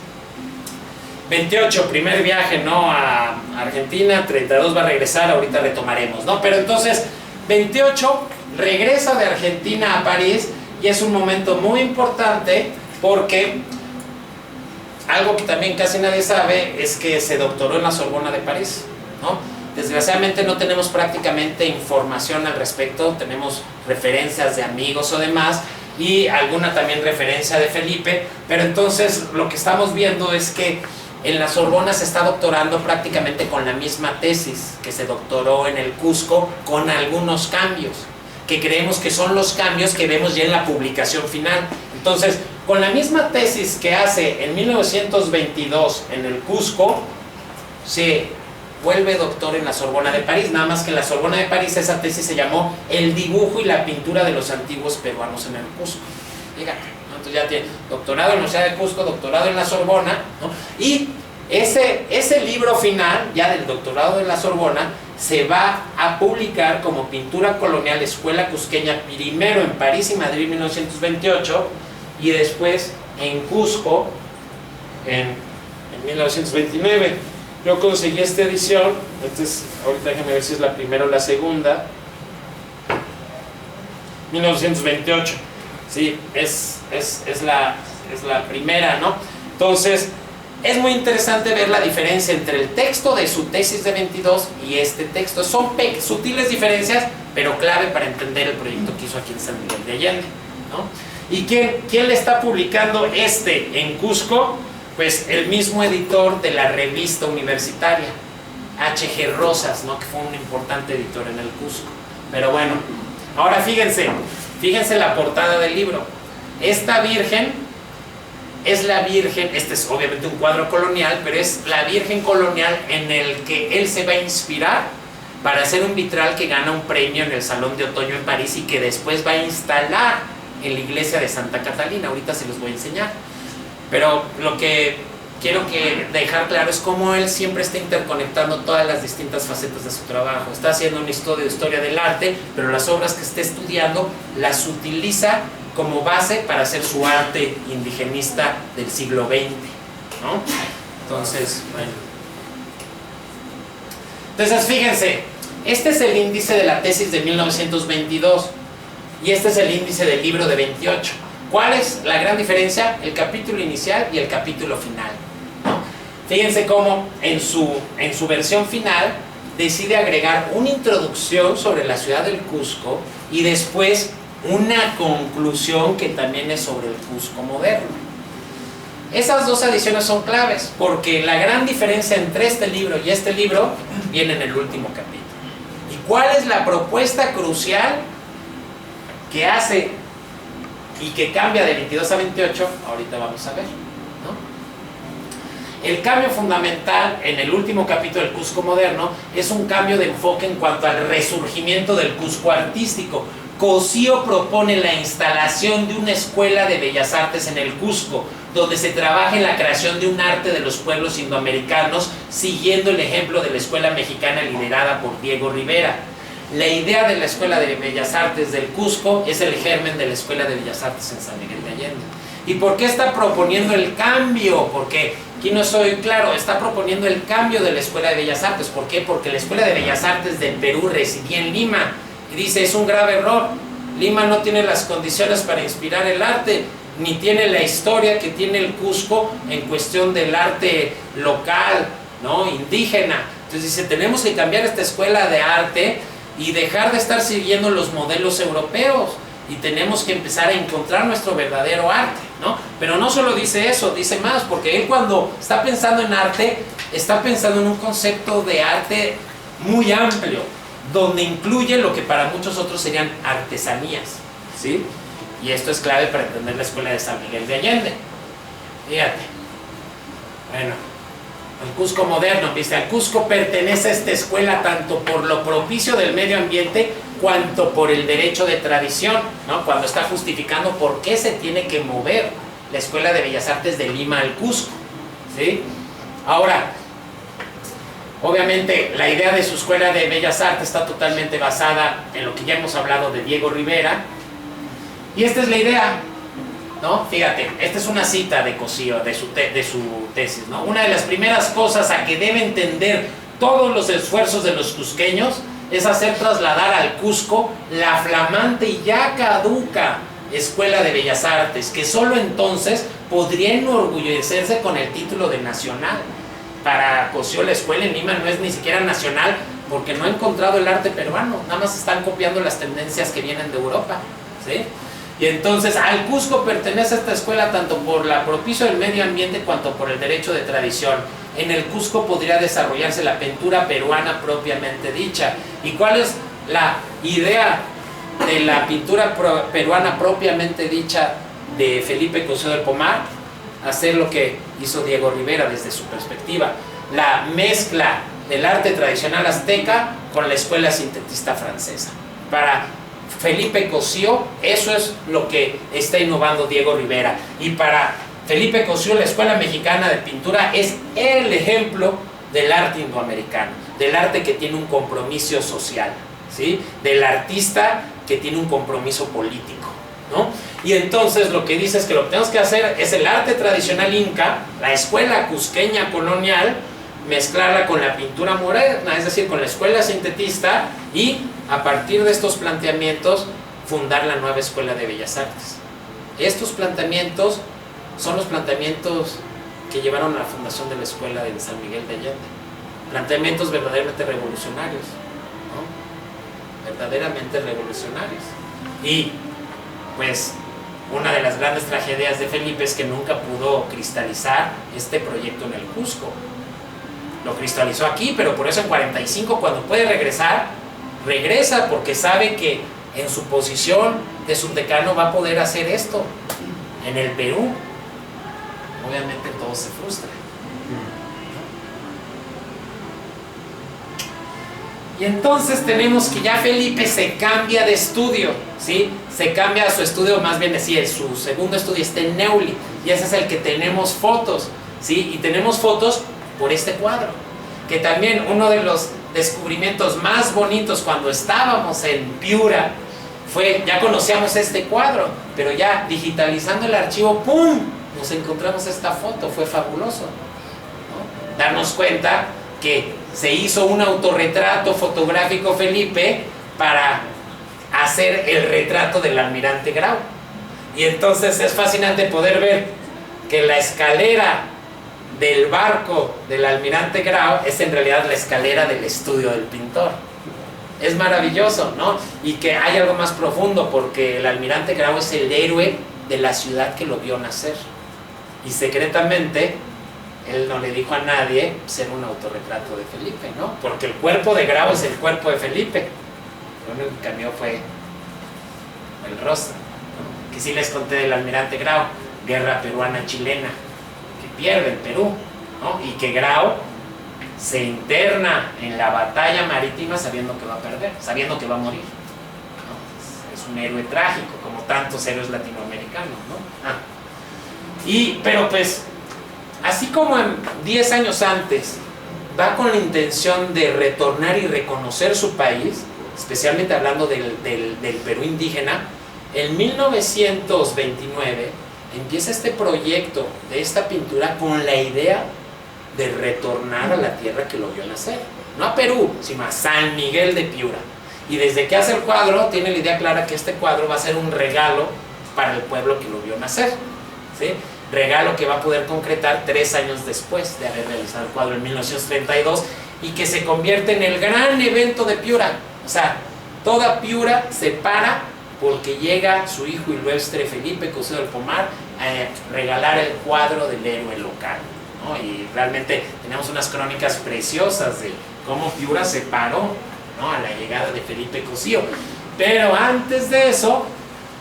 28, primer viaje, ¿no?, a Argentina. 32 va a regresar, ahorita retomaremos, ¿no? Pero entonces, 28 regresa de Argentina a París, y es un momento muy importante porque algo que también casi nadie sabe es que se doctoró en la Sorbona de París, ¿no? Desgraciadamente no tenemos prácticamente información al respecto, tenemos referencias de amigos o demás, y alguna también referencia de Felipe, pero entonces lo que estamos viendo es que en la Sorbona se está doctorando prácticamente con la misma tesis que se doctoró en el Cusco, con algunos cambios, que creemos que son los cambios que vemos ya en la publicación final. Entonces, con la misma tesis que hace en 1922 en el Cusco, se vuelve doctor en la Sorbona de París, nada más que en la Sorbona de París esa tesis se llamó El dibujo y la pintura de los antiguos peruanos en el Cusco. Fíjate, ¿no? Entonces ya tiene doctorado en la Universidad de Cusco, doctorado en la Sorbona, ¿no? Y ese libro final, ya del doctorado de la Sorbona, se va a publicar como Pintura Colonial Escuela Cusqueña, primero en París y Madrid 1928, y después en Cusco en 1929. Yo conseguí esta edición, entonces ahorita déjenme ver si es la primera o la segunda. 1928, sí, es la primera, ¿no? Entonces, es muy interesante ver la diferencia entre el texto de su tesis de 22 y este texto. Son sutiles diferencias, pero clave para entender el proyecto que hizo aquí en San Miguel de Allende, ¿no? ¿Y quién le está publicando en Cusco? Pues el mismo editor de la revista universitaria, H.G. Rosas, ¿no?, que fue un importante editor en el Cusco. Pero bueno, ahora fíjense la portada del libro. Esta Virgen es la Virgen, este es obviamente un cuadro colonial, pero es la Virgen colonial en el que él se va a inspirar para hacer un vitral que gana un premio en el Salón de Otoño en París y que después va a instalar en la iglesia de Santa Catalina. Ahorita se los voy a enseñar. Pero lo que quiero dejar claro es cómo él siempre está interconectando todas las distintas facetas de su trabajo. Está haciendo una historia del arte, pero las obras que está estudiando las utiliza como base para hacer su arte indigenista del siglo XX, ¿no? Entonces, bueno. Entonces, fíjense, este es el índice de la tesis de 1922 y este es el índice del libro de 28. ¿Cuál es la gran diferencia? El capítulo inicial y el capítulo final, ¿no? Fíjense cómo en su versión final decide agregar una introducción sobre la ciudad del Cusco y después una conclusión que también es sobre el Cusco moderno. Esas dos adiciones son claves porque la gran diferencia entre este libro y este libro viene en el último capítulo. ¿Y cuál es la propuesta crucial que hace y que cambia de 22 a 28? Ahorita vamos a ver, ¿no? El cambio fundamental en el último capítulo del Cusco moderno es un cambio de enfoque en cuanto al resurgimiento del Cusco artístico. Cosío propone la instalación de una escuela de bellas artes en el Cusco, donde se trabaja en la creación de un arte de los pueblos indoamericanos, siguiendo el ejemplo de la escuela mexicana liderada por Diego Rivera. La idea de la Escuela de Bellas Artes del Cusco es el germen de la Escuela de Bellas Artes en San Miguel de Allende. ¿Y por qué está proponiendo el cambio? Porque aquí no soy claro, está proponiendo el cambio de la Escuela de Bellas Artes. ¿Por qué? Porque la Escuela de Bellas Artes del Perú residía en Lima. Y dice, es un grave error. Lima no tiene las condiciones para inspirar el arte, ni tiene la historia que tiene el Cusco en cuestión del arte local, ¿no?, indígena. Entonces dice, tenemos que cambiar esta escuela de arte y dejar de estar siguiendo los modelos europeos y tenemos que empezar a encontrar nuestro verdadero arte, ¿no? Pero no solo dice eso, dice más, porque él cuando está pensando en arte, está pensando en un concepto de arte muy amplio, donde incluye lo que para muchos otros serían artesanías, ¿sí? Y esto es clave para entender la escuela de San Miguel de Allende. Fíjate. Bueno, el Cusco moderno, ¿viste? Al Cusco pertenece a esta escuela tanto por lo propicio del medio ambiente cuanto por el derecho de tradición, ¿no? Cuando está justificando por qué se tiene que mover la Escuela de Bellas Artes de Lima al Cusco, ¿sí? Ahora, obviamente la idea de su Escuela de Bellas Artes está totalmente basada en lo que ya hemos hablado de Diego Rivera, y esta es la idea, ¿no? Fíjate, esta es una cita de Cosío, de su tesis, ¿no? Una de las primeras cosas a que debe entender todos los esfuerzos de los cusqueños es hacer trasladar al Cusco la flamante y ya caduca Escuela de Bellas Artes, que solo entonces podría enorgullecerse con el título de nacional. Para Cosío la escuela en Lima no es ni siquiera nacional porque no ha encontrado el arte peruano, nada más están copiando las tendencias que vienen de Europa, ¿sí? Y entonces al Cusco pertenece esta escuela tanto por la propicio del medio ambiente cuanto por el derecho de tradición. En el Cusco podría desarrollarse la pintura peruana propiamente dicha. ¿Y cuál es la idea de la pintura peruana propiamente dicha de Felipe Cosío del Pomar? Hacer lo que hizo Diego Rivera desde su perspectiva, la mezcla del arte tradicional azteca con la escuela sintetista francesa. Para Felipe Cosío, eso es lo que está innovando Diego Rivera. Y para Felipe Cosío, la Escuela Mexicana de Pintura es el ejemplo del arte indoamericano, del arte que tiene un compromiso social, ¿sí? Del artista que tiene un compromiso político, ¿no? Y entonces lo que dice es que lo que tenemos que hacer es el arte tradicional inca, la escuela cusqueña colonial, mezclarla con la pintura moderna, es decir, con la escuela sintetista, y a partir de estos planteamientos fundar la nueva Escuela de Bellas Artes. Estos planteamientos son los planteamientos que llevaron a la fundación de la Escuela de San Miguel de Allende. Planteamientos verdaderamente revolucionarios, ¿no? Verdaderamente revolucionarios. Y pues una de las grandes tragedias de Felipe es que nunca pudo cristalizar este proyecto en el Cusco. Lo cristalizó aquí, pero por eso en 45, cuando puede regresar, regresa porque sabe que en su posición de subdecano va a poder hacer esto. En el Perú, obviamente todo se frustra. Y entonces tenemos que ya Felipe se cambia de estudio, ¿sí? Se cambia a su estudio, más bien decir, su segundo estudio está en Neuli, y ese es el que tenemos fotos, ¿sí? Y tenemos fotos por este cuadro, que también uno de los descubrimientos más bonitos cuando estábamos en Piura fue, ya conocíamos este cuadro, pero ya digitalizando el archivo, ¡pum!, nos encontramos esta foto, fue fabuloso, ¿no? Darnos cuenta que se hizo un autorretrato fotográfico Felipe para hacer el retrato del almirante Grau. Y entonces es fascinante poder ver que la escalera del barco del almirante Grau es en realidad la escalera del estudio del pintor. Es maravilloso, ¿no? Y que hay algo más profundo, porque el almirante Grau es el héroe de la ciudad que lo vio nacer. Y secretamente él no le dijo a nadie ser un autorretrato de Felipe, ¿no? Porque el cuerpo de Grau es el cuerpo de Felipe. Lo único que cambió fue el rostro, ¿no? Que sí les conté del almirante Grau, guerra peruana-chilena, que pierde el Perú, ¿no? Y que Grau se interna en la batalla marítima sabiendo que va a perder, sabiendo que va a morir, ¿no? Es un héroe trágico, como tantos héroes latinoamericanos, ¿no? Pero pues, así como 10 años antes va con la intención de retornar y reconocer su país, especialmente hablando del Perú indígena, en 1929 empieza este proyecto de esta pintura con la idea de retornar a la tierra que lo vio nacer, no a Perú, sino a San Miguel de Piura. Y desde que hace el cuadro tiene la idea clara que este cuadro va a ser un regalo para el pueblo que lo vio nacer, ¿sí? Regalo que va a poder concretar 3 años después de haber realizado el cuadro en 1932, y que se convierte en el gran evento de Piura. O sea, toda Piura se para porque llega su hijo ilustre Felipe Cosío del Pomar a regalar el cuadro del héroe local, ¿no? Y realmente tenemos unas crónicas preciosas de cómo Piura se paró, ¿no?, a la llegada de Felipe Cosío. Pero antes de eso,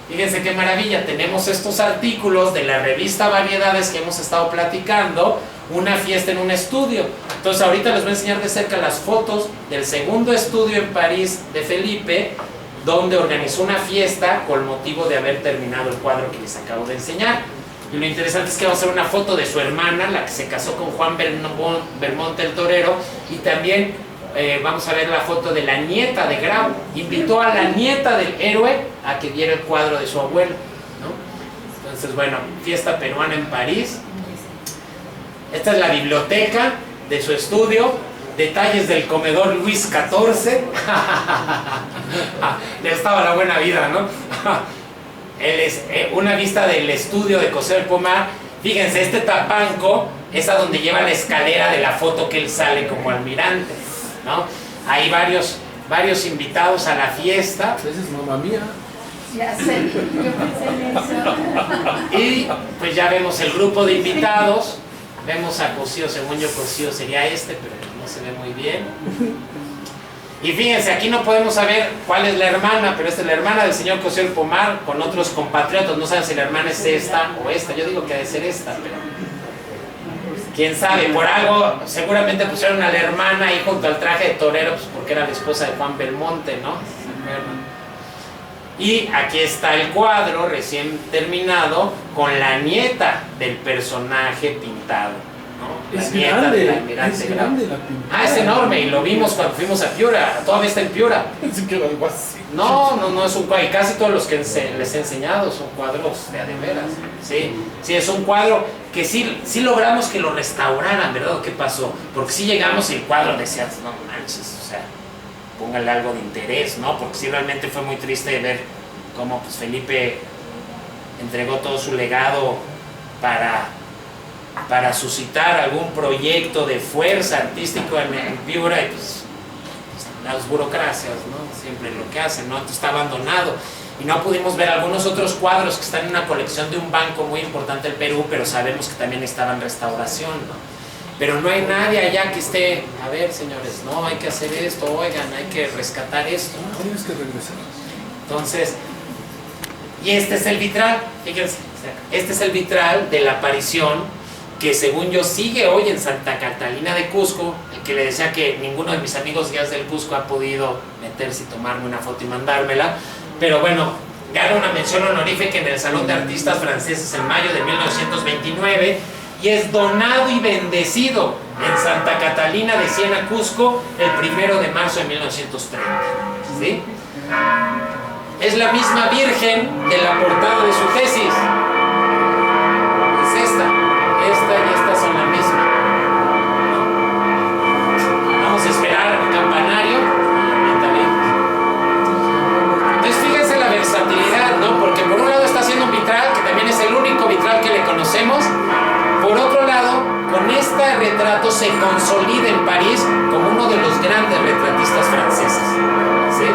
Fíjense qué maravilla, tenemos estos artículos de la revista Variedades que hemos estado platicando, una fiesta en un estudio. Entonces ahorita les voy a enseñar de cerca las fotos del segundo estudio en París de Felipe, donde organizó una fiesta con motivo de haber terminado el cuadro que les acabo de enseñar. Y lo interesante es que vamos a ver una foto de su hermana, la que se casó con Juan Belmonte el Torero, y también vamos a ver la foto de la nieta de Grau. Invitó a la nieta del héroe a que viera el cuadro de su abuelo, ¿no? Entonces, bueno, fiesta peruana en París. Esta es la biblioteca de su estudio, detalles del comedor Luis XIV. Ya estaba la buena vida, ¿no? Una vista del estudio de José del Pomar. Fíjense, este tapanco es a donde lleva la escalera de la foto que él sale como almirante, ¿no? Hay varios invitados a la fiesta. Esa es mamá mía. Ya sé, yo pensé en eso. Y pues ya vemos el grupo de invitados. Vemos a Cosío, según yo Cosío sería este, pero no se ve muy bien. Y fíjense, aquí no podemos saber cuál es la hermana, pero esta es la hermana del señor Cosío del Pomar con otros compatriotas. No saben si la hermana es esta o esta. Yo digo que ha de ser esta, pero quién sabe. Por algo seguramente pusieron a la hermana ahí junto al traje de torero, pues porque era la esposa de Juan Belmonte, ¿no? Y aquí está el cuadro recién terminado con la nieta del personaje pintado, ¿no? La Es nieta grande, del almirante es Grau. grande la pintura. Es enorme, y lo vimos cuando fuimos a Piura. Todavía está en Piura. Pensé que era algo así. No es un cuadro, y casi todos los que les he enseñado son cuadros de a de veras. Sí, es un cuadro que sí logramos que lo restauraran, ¿verdad? ¿Qué pasó? Porque sí llegamos y el cuadro decía, no manches, o sea, póngale algo de interés, ¿no? Porque sí realmente fue muy triste ver cómo pues Felipe entregó todo su legado para suscitar algún proyecto de fuerza artístico en Piura, y pues las burocracias, ¿no? Siempre lo que hacen, ¿no? Entonces está abandonado. Y no pudimos ver algunos otros cuadros que están en una colección de un banco muy importante del Perú, pero sabemos que también estaban en restauración, ¿no? Pero no hay nadie allá que esté, a ver señores, no, hay que hacer esto, oigan, hay que rescatar esto, ¿no? Tienes que regresar. Entonces, y este es el vitral, fíjense, este es el vitral de la aparición que según yo sigue hoy en Santa Catalina de Cusco, el que le decía que ninguno de mis amigos guías del Cusco ha podido meterse y tomarme una foto y mandármela, pero bueno, gana una mención honorífica en el Salón de Artistas Franceses en mayo de 1929 y es donado y bendecido en Santa Catalina de Siena, Cusco, el 1 de marzo de 1930, ¿sí? Es la misma Virgen de la portada de su tesis. Es esta y esta son la misma. Vamos a esperar al campanario. Entonces fíjense la versatilidad, ¿no? Porque por un lado está haciendo un vitral, que también es el único vitral que le conocemos. Por otro lado, con este retrato se consolida en París como uno de los grandes retratistas franceses, ¿sí?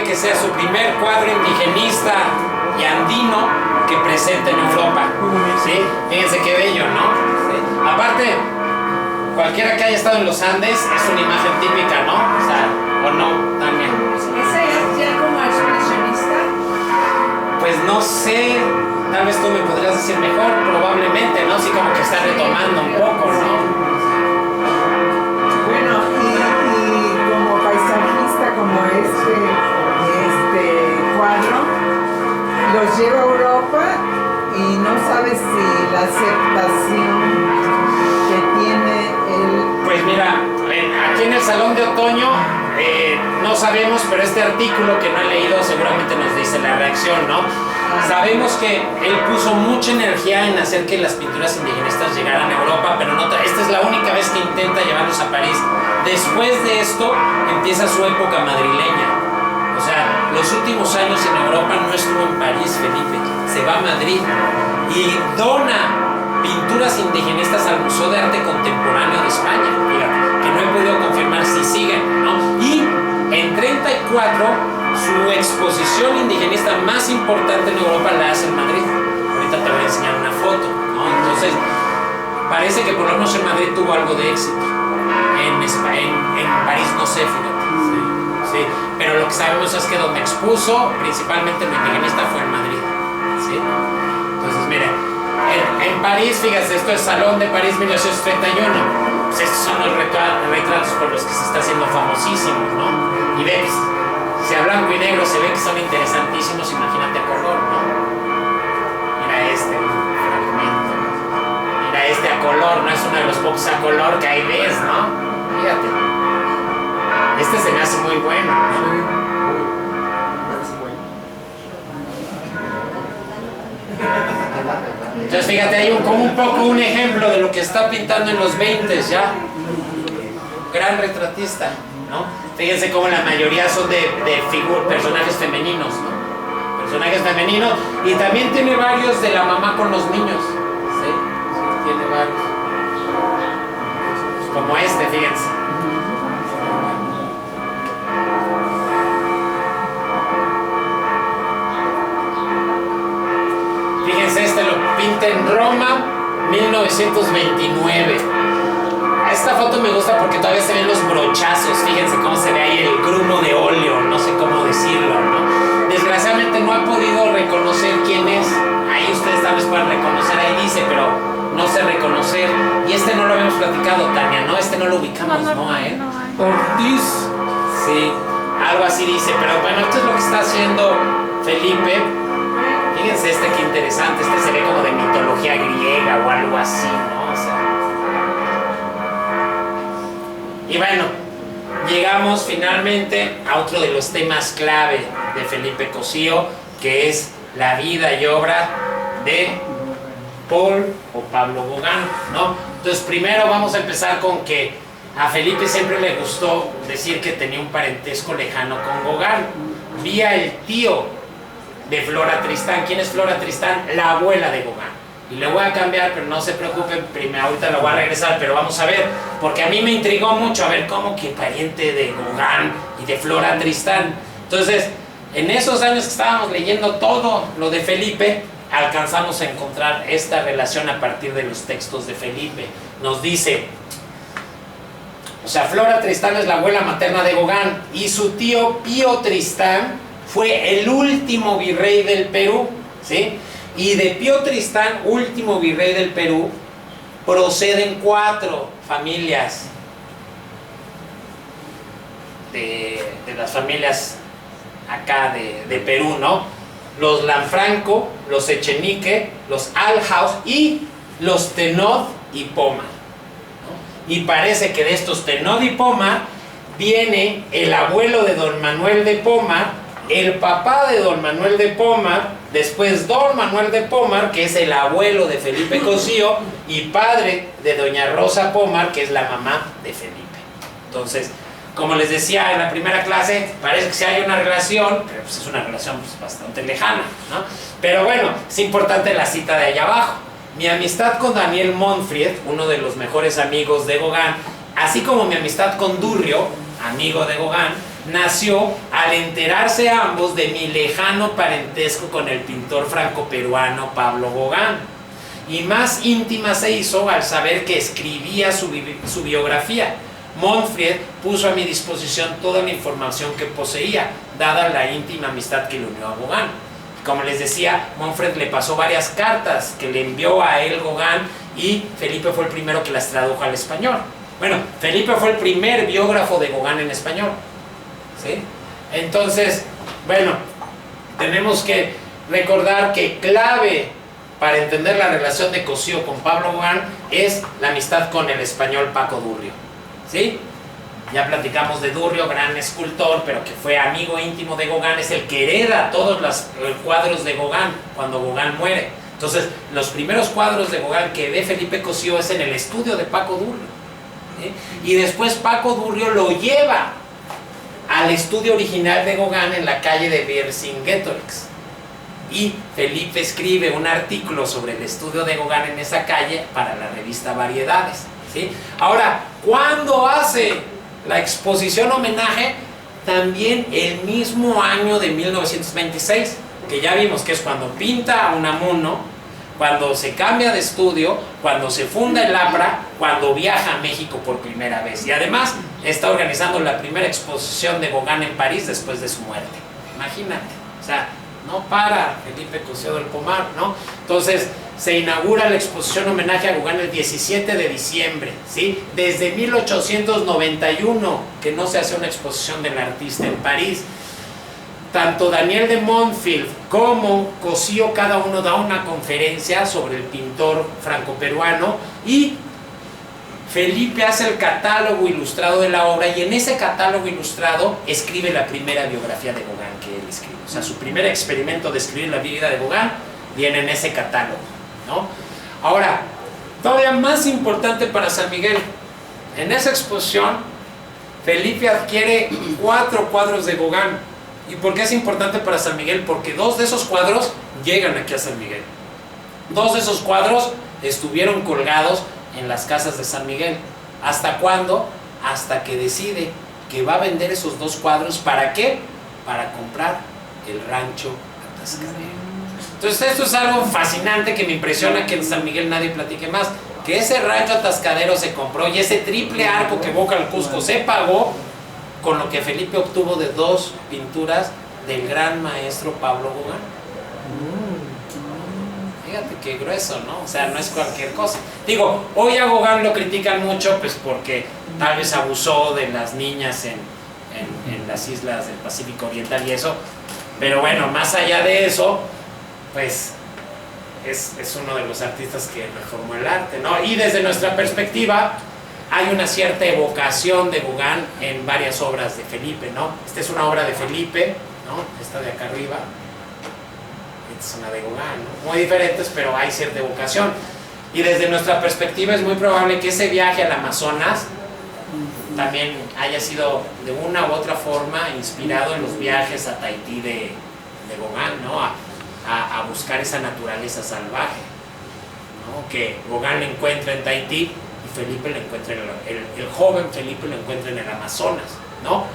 Sea su primer cuadro indigenista y andino que presenta en Europa, ¿sí? Fíjense qué bello, ¿no? ¿Sí? Aparte, cualquiera que haya estado en los Andes es una imagen típica, ¿no? O sea, ¿o no, Tania? ¿Esa es ya como expresionista? Pues no sé, tal decir mejor, probablemente, ¿no? Así como que está retomando un poco, ¿no? Bueno, y como paisajista, como este cuadro, los lleva a Europa y no sabes si la aceptación que tiene el... Pues mira, aquí en el Salón de Otoño no sabemos, pero este artículo que no he leído seguramente nos dice la reacción, ¿no? Sabemos que él puso mucha energía en hacer que las pinturas indigenistas llegaran a Europa, pero no, esta es la única vez que intenta llevarlos a París. Después de esto empieza su época madrileña. O sea, los últimos años en Europa no estuvo en París, Felipe, se va a Madrid y dona pinturas indigenistas al Museo de Arte Contemporáneo de España, fíjate, que no he podido confirmar si siguen, ¿no? Y en 34 su exposición indigenista más importante en Europa la hace en Madrid. Ahorita te voy a enseñar una foto, ¿no? Entonces, parece que por lo menos en Madrid tuvo algo de éxito. En París no sé, fíjate. Sí. Pero lo que sabemos es que donde expuso principalmente lo indigenista fue en Madrid. ¿Sí? Entonces, miren, en París, fíjate, esto es Salón de París 1931. Pues estos son los retratos por los que se está haciendo famosísimo, ¿no? Y ves, si a blanco y negro se ve que son interesantísimos, imagínate a color, ¿no? Mira este fragmento. Mira este a color, no es uno de los pocos a color que ahí ves, ¿no? Fíjate. Este se me hace muy bueno, ¿no? Entonces fíjate, hay como un poco un ejemplo de lo que está pintando en los 20 ya. Gran retratista, ¿no? Fíjense cómo la mayoría son de personajes femeninos, ¿no? Personajes femeninos, y también tiene varios de la mamá con los niños, ¿sí? Tiene varios. Como este, fíjense. Fíjense, este lo pinta en Roma, 1929. Esta foto me gusta porque todavía se ven los brochazos. Fíjense cómo se ve ahí el grumo de óleo, no sé cómo decirlo, ¿no? Desgraciadamente no he podido reconocer quién es. Ahí ustedes tal vez puedan reconocer, ahí dice, pero no sé reconocer. Y este no lo habíamos platicado, Tania, ¿no? Este no lo ubicamos, ¿no? A él. Ortiz. Sí, algo así dice. Pero bueno, esto es lo que está haciendo Felipe. Fíjense este, qué interesante. Este se ve como de mitología griega o algo así, ¿no? O sea... Y bueno, llegamos finalmente a otro de los temas clave de Felipe Cosío, que es la vida y obra de Paul o Pablo Gauguin, ¿no? Entonces primero vamos a empezar con que a Felipe siempre le gustó decir que tenía un parentesco lejano con Gauguin, vía el tío de Flora Tristán. ¿Quién es Flora Tristán? La abuela de Gauguin. Y le voy a cambiar, pero no se preocupen, ahorita lo voy a regresar, pero vamos a ver, porque a mí me intrigó mucho, a ver cómo que pariente de Gauguin y de Flora Tristán. Entonces, en esos años que estábamos leyendo todo lo de Felipe, alcanzamos a encontrar esta relación a partir de los textos de Felipe. Nos dice, o sea, Flora Tristán es la abuela materna de Gauguin, y su tío Pío Tristán fue el último virrey del Perú, ¿sí? Y de Pío Tristán, último virrey del Perú, proceden 4 familias de las familias acá de Perú, ¿no? Los Lanfranco, los Echenique, los Alhaus y los Tenod y Pomar, ¿no? Y parece que de estos Tenod y Pomar viene el abuelo de don Manuel de Pomar, el papá de don Manuel de Pomar, después don Manuel de Pomar, que es el abuelo de Felipe Cosío, y padre de doña Rosa Pomar, que es la mamá de Felipe. Entonces, como les decía en la primera clase, parece que sí hay una relación, pero pues es una relación pues bastante lejana, ¿no? Pero bueno, es importante la cita de allá abajo. Mi amistad con Daniel Montfried, uno de los mejores amigos de Gauguin, así como mi amistad con Durrio, amigo de Gauguin, nació al enterarse ambos de mi lejano parentesco con el pintor franco-peruano Pablo Gauguin, y más íntima se hizo al saber que escribía su biografía. Montfried puso a mi disposición toda la información que poseía, dada la íntima amistad que le unió a Gauguin. Como les decía, Manfred le pasó varias cartas que le envió a él Gauguin y Felipe fue el primero que las tradujo al español. Bueno, Felipe fue el primer biógrafo de Gauguin en español, ¿sí? Entonces, bueno, tenemos que recordar que clave para entender la relación de Cossío con Pablo Gauguin es la amistad con el español Paco Durrio, ¿sí? Ya platicamos de Durrio, gran escultor, pero que fue amigo íntimo de Gauguin, es el que hereda todos los cuadros de Gauguin cuando Gauguin muere. Entonces, los primeros cuadros de Gauguin que ve Felipe Cossío es en el estudio de Paco Durrio, ¿sí? Y después Paco Durrio lo lleva al estudio original de Gauguin en la calle de Vercingetorix. Y Felipe escribe un artículo sobre el estudio de Gauguin en esa calle para la revista Variedades, ¿sí? Ahora, ¿cuándo hace la exposición homenaje? También el mismo año de 1926, que ya vimos que es cuando pinta a Unamuno, cuando se cambia de estudio, cuando se funda el APRA, cuando viaja a México por primera vez. Y además está organizando la primera exposición de Gauguin en París después de su muerte. Imagínate, o sea, no para Felipe Cossío del Pomar, ¿no? Entonces, se inaugura la exposición homenaje a Gauguin el 17 de diciembre, ¿sí? Desde 1891 que no se hace una exposición del artista en París. Tanto Daniel de Montfil como Cossío, cada uno da una conferencia sobre el pintor franco-peruano y Felipe hace el catálogo ilustrado de la obra y en ese catálogo ilustrado escribe la primera biografía de Gauguin que él escribe. O sea, su primer experimento de escribir la vida de Gauguin viene en ese catálogo, ¿no? Ahora, todavía más importante para San Miguel, en esa exposición Felipe adquiere 4 cuadros de Gauguin. ¿Y por qué es importante para San Miguel? Porque 2 de esos cuadros llegan aquí a San Miguel. 2 de esos cuadros estuvieron colgados en las casas de San Miguel. ¿Hasta cuándo? Hasta que decide que va a vender esos 2 cuadros. ¿Para qué? Para comprar el rancho Atascadero. Entonces esto es algo fascinante que me impresiona que en San Miguel nadie platique más. Que ese rancho Atascadero se compró y ese triple arco que evoca el Cusco se pagó con lo que Felipe obtuvo de 2 pinturas del gran maestro Pablo Gauguin. Fíjate qué grueso, ¿no? O sea, no es cualquier cosa. Digo, hoy a Gauguin lo critican mucho pues porque tal vez abusó de las niñas en las islas del Pacífico Oriental y eso, pero bueno, más allá de eso, pues es uno de los artistas que reformó el arte, ¿no? Y desde nuestra perspectiva hay una cierta evocación de Gauguin en varias obras de Felipe, ¿no? Esta es una obra de Felipe, ¿no? Esta de acá arriba, esta es una de Gauguin, ¿no? Muy diferentes, pero hay cierta evocación. Y desde nuestra perspectiva es muy probable que ese viaje al Amazonas también haya sido de una u otra forma inspirado en los viajes a Tahití de Gauguin, ¿no? A buscar esa naturaleza salvaje, ¿no? Que Gauguin le encuentra en Tahití y Felipe lo encuentra el joven Felipe lo encuentra en el Amazonas, ¿no?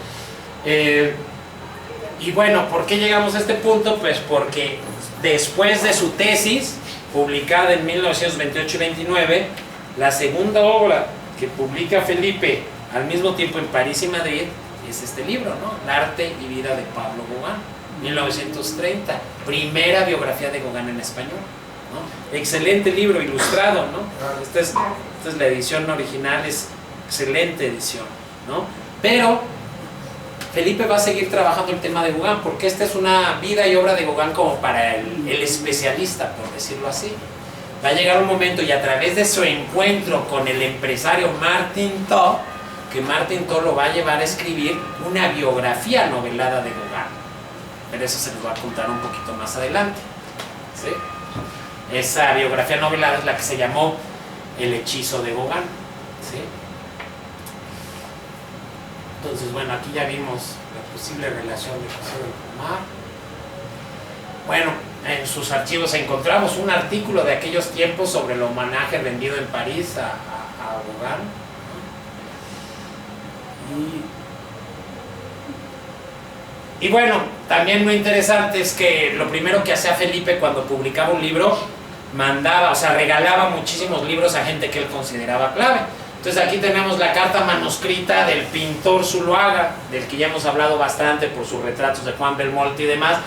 Y bueno, ¿por qué llegamos a este punto? Pues porque después de su tesis publicada en 1928 y 29, la segunda obra que publica Felipe al mismo tiempo en París y Madrid es este libro, ¿no? El arte y vida de Pablo Gauguin, 1930, primera biografía de Gauguin en español, ¿no? Excelente libro ilustrado, ¿no? Esta es la edición original, es excelente edición, ¿no? Pero Felipe va a seguir trabajando el tema de Gauguin porque esta es una vida y obra de Gauguin como para el especialista, por decirlo así. Va a llegar un momento y a través de su encuentro con el empresario Martin Tho, que Martin Tho lo va a llevar a escribir una biografía novelada de Gauguin. Pero eso se nos va a contar un poquito más adelante, ¿sí? Esa biografía novelada es la que se llamó El hechizo de Gauguin, ¿sí? Entonces, bueno, aquí ya vimos la posible relación de Cossío del Pomar. Bueno, en sus archivos encontramos un artículo de aquellos tiempos sobre el homenaje rendido en París a Gauguin. Y bueno, también muy interesante es que lo primero que hacía Felipe cuando publicaba un libro, mandaba, o sea, regalaba muchísimos libros a gente que él consideraba clave. Entonces aquí tenemos la carta manuscrita del pintor Zuloaga, del que ya hemos hablado bastante por sus retratos de Juan Belmonte y demás.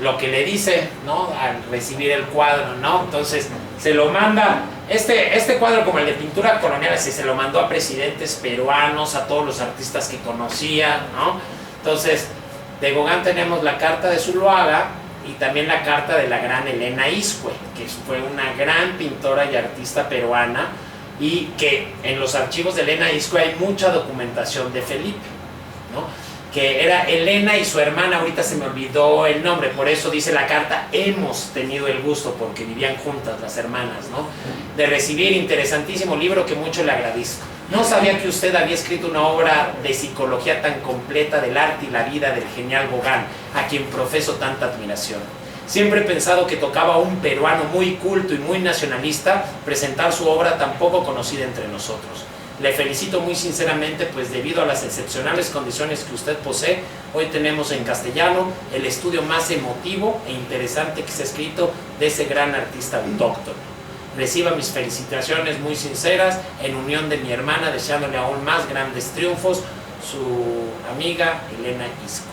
lo que le dice, ¿no? Al recibir el cuadro, ¿no? Entonces se lo manda, este cuadro como el de pintura colonial, se lo mandó a presidentes peruanos, a todos los artistas que conocía, ¿no? Entonces, de Gauguin tenemos la carta de Zuloaga y también la carta de la gran Elena Iscue, que fue una gran pintora y artista peruana, y que en los archivos de Elena Iscue hay mucha documentación de Felipe, ¿no? Que era Elena y su hermana, ahorita se me olvidó el nombre, por eso dice la carta, hemos tenido el gusto, porque vivían juntas las hermanas, ¿no? De recibir interesantísimo libro que mucho le agradezco. No sabía que usted había escrito una obra de psicología tan completa del arte y la vida del genial Gauguin, a quien profeso tanta admiración. Siempre he pensado que tocaba a un peruano muy culto y muy nacionalista presentar su obra tan poco conocida entre nosotros. Le felicito muy sinceramente, pues debido a las excepcionales condiciones que usted posee, hoy tenemos en castellano el estudio más emotivo e interesante que se ha escrito de ese gran artista autóctono. Reciba mis felicitaciones muy sinceras en unión de mi hermana, deseándole aún más grandes triunfos, su amiga Elena Iscue,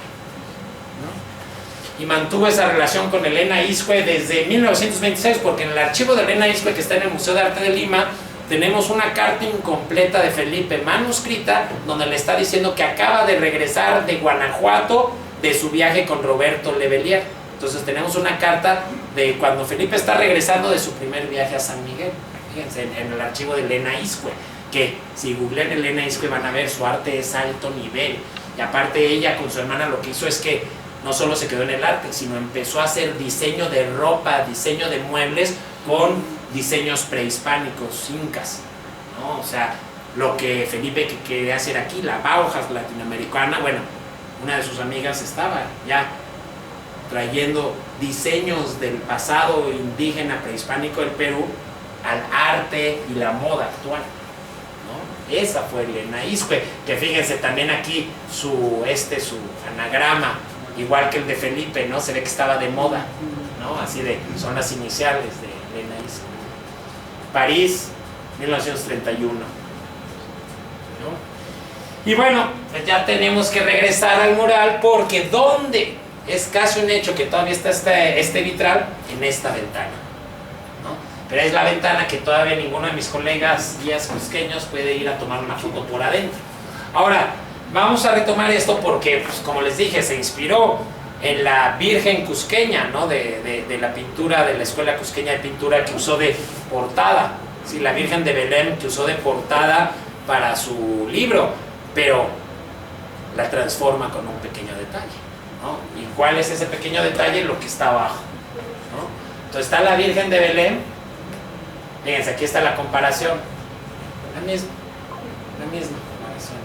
¿no? Y mantuvo esa relación con Elena Iscue desde 1926, porque en el archivo de Elena Iscue, que está en el Museo de Arte de Lima, tenemos una carta incompleta de Felipe, manuscrita, donde le está diciendo que acaba de regresar de Guanajuato de su viaje con Roberto Levelier. Entonces tenemos una carta de cuando Felipe está regresando de su primer viaje a San Miguel. Fíjense, en el archivo de Elena Iscue, que si googlean Elena Iscue van a ver su arte es alto nivel. Y aparte ella con su hermana lo que hizo es que no solo se quedó en el arte, sino empezó a hacer diseño de ropa, diseño de muebles con diseños prehispánicos, incas, ¿no? O sea, lo que Felipe quería hacer aquí, la Bauhaus latinoamericana, bueno, una de sus amigas estaba ya trayendo diseños del pasado indígena prehispánico del Perú al arte y la moda actual, ¿no? Esa fue Elena Iscue, que fíjense también aquí su anagrama, igual que el de Felipe, ¿no? Se ve que estaba de moda, ¿no? Así de, son las iniciales de Elena Iscue. París, 1931, ¿no? Y bueno, pues ya tenemos que regresar al mural, porque ¿dónde? Es casi un hecho que todavía está este vitral en esta ventana, ¿no? Pero es la ventana que todavía ninguno de mis colegas guías cusqueños puede ir a tomar una foto por adentro. Ahora, vamos a retomar esto porque, pues, como les dije, se inspiró en la Virgen Cusqueña, ¿no? de la pintura de la Escuela Cusqueña de Pintura, que usó de portada, ¿sí? La Virgen de Belén, que usó de portada para su libro, pero la transforma con un pequeño detalle, ¿no? ¿Y cuál es ese pequeño detalle? Lo que está abajo, ¿no? Entonces está la Virgen de Belén, fíjense, aquí está la comparación, la misma comparación.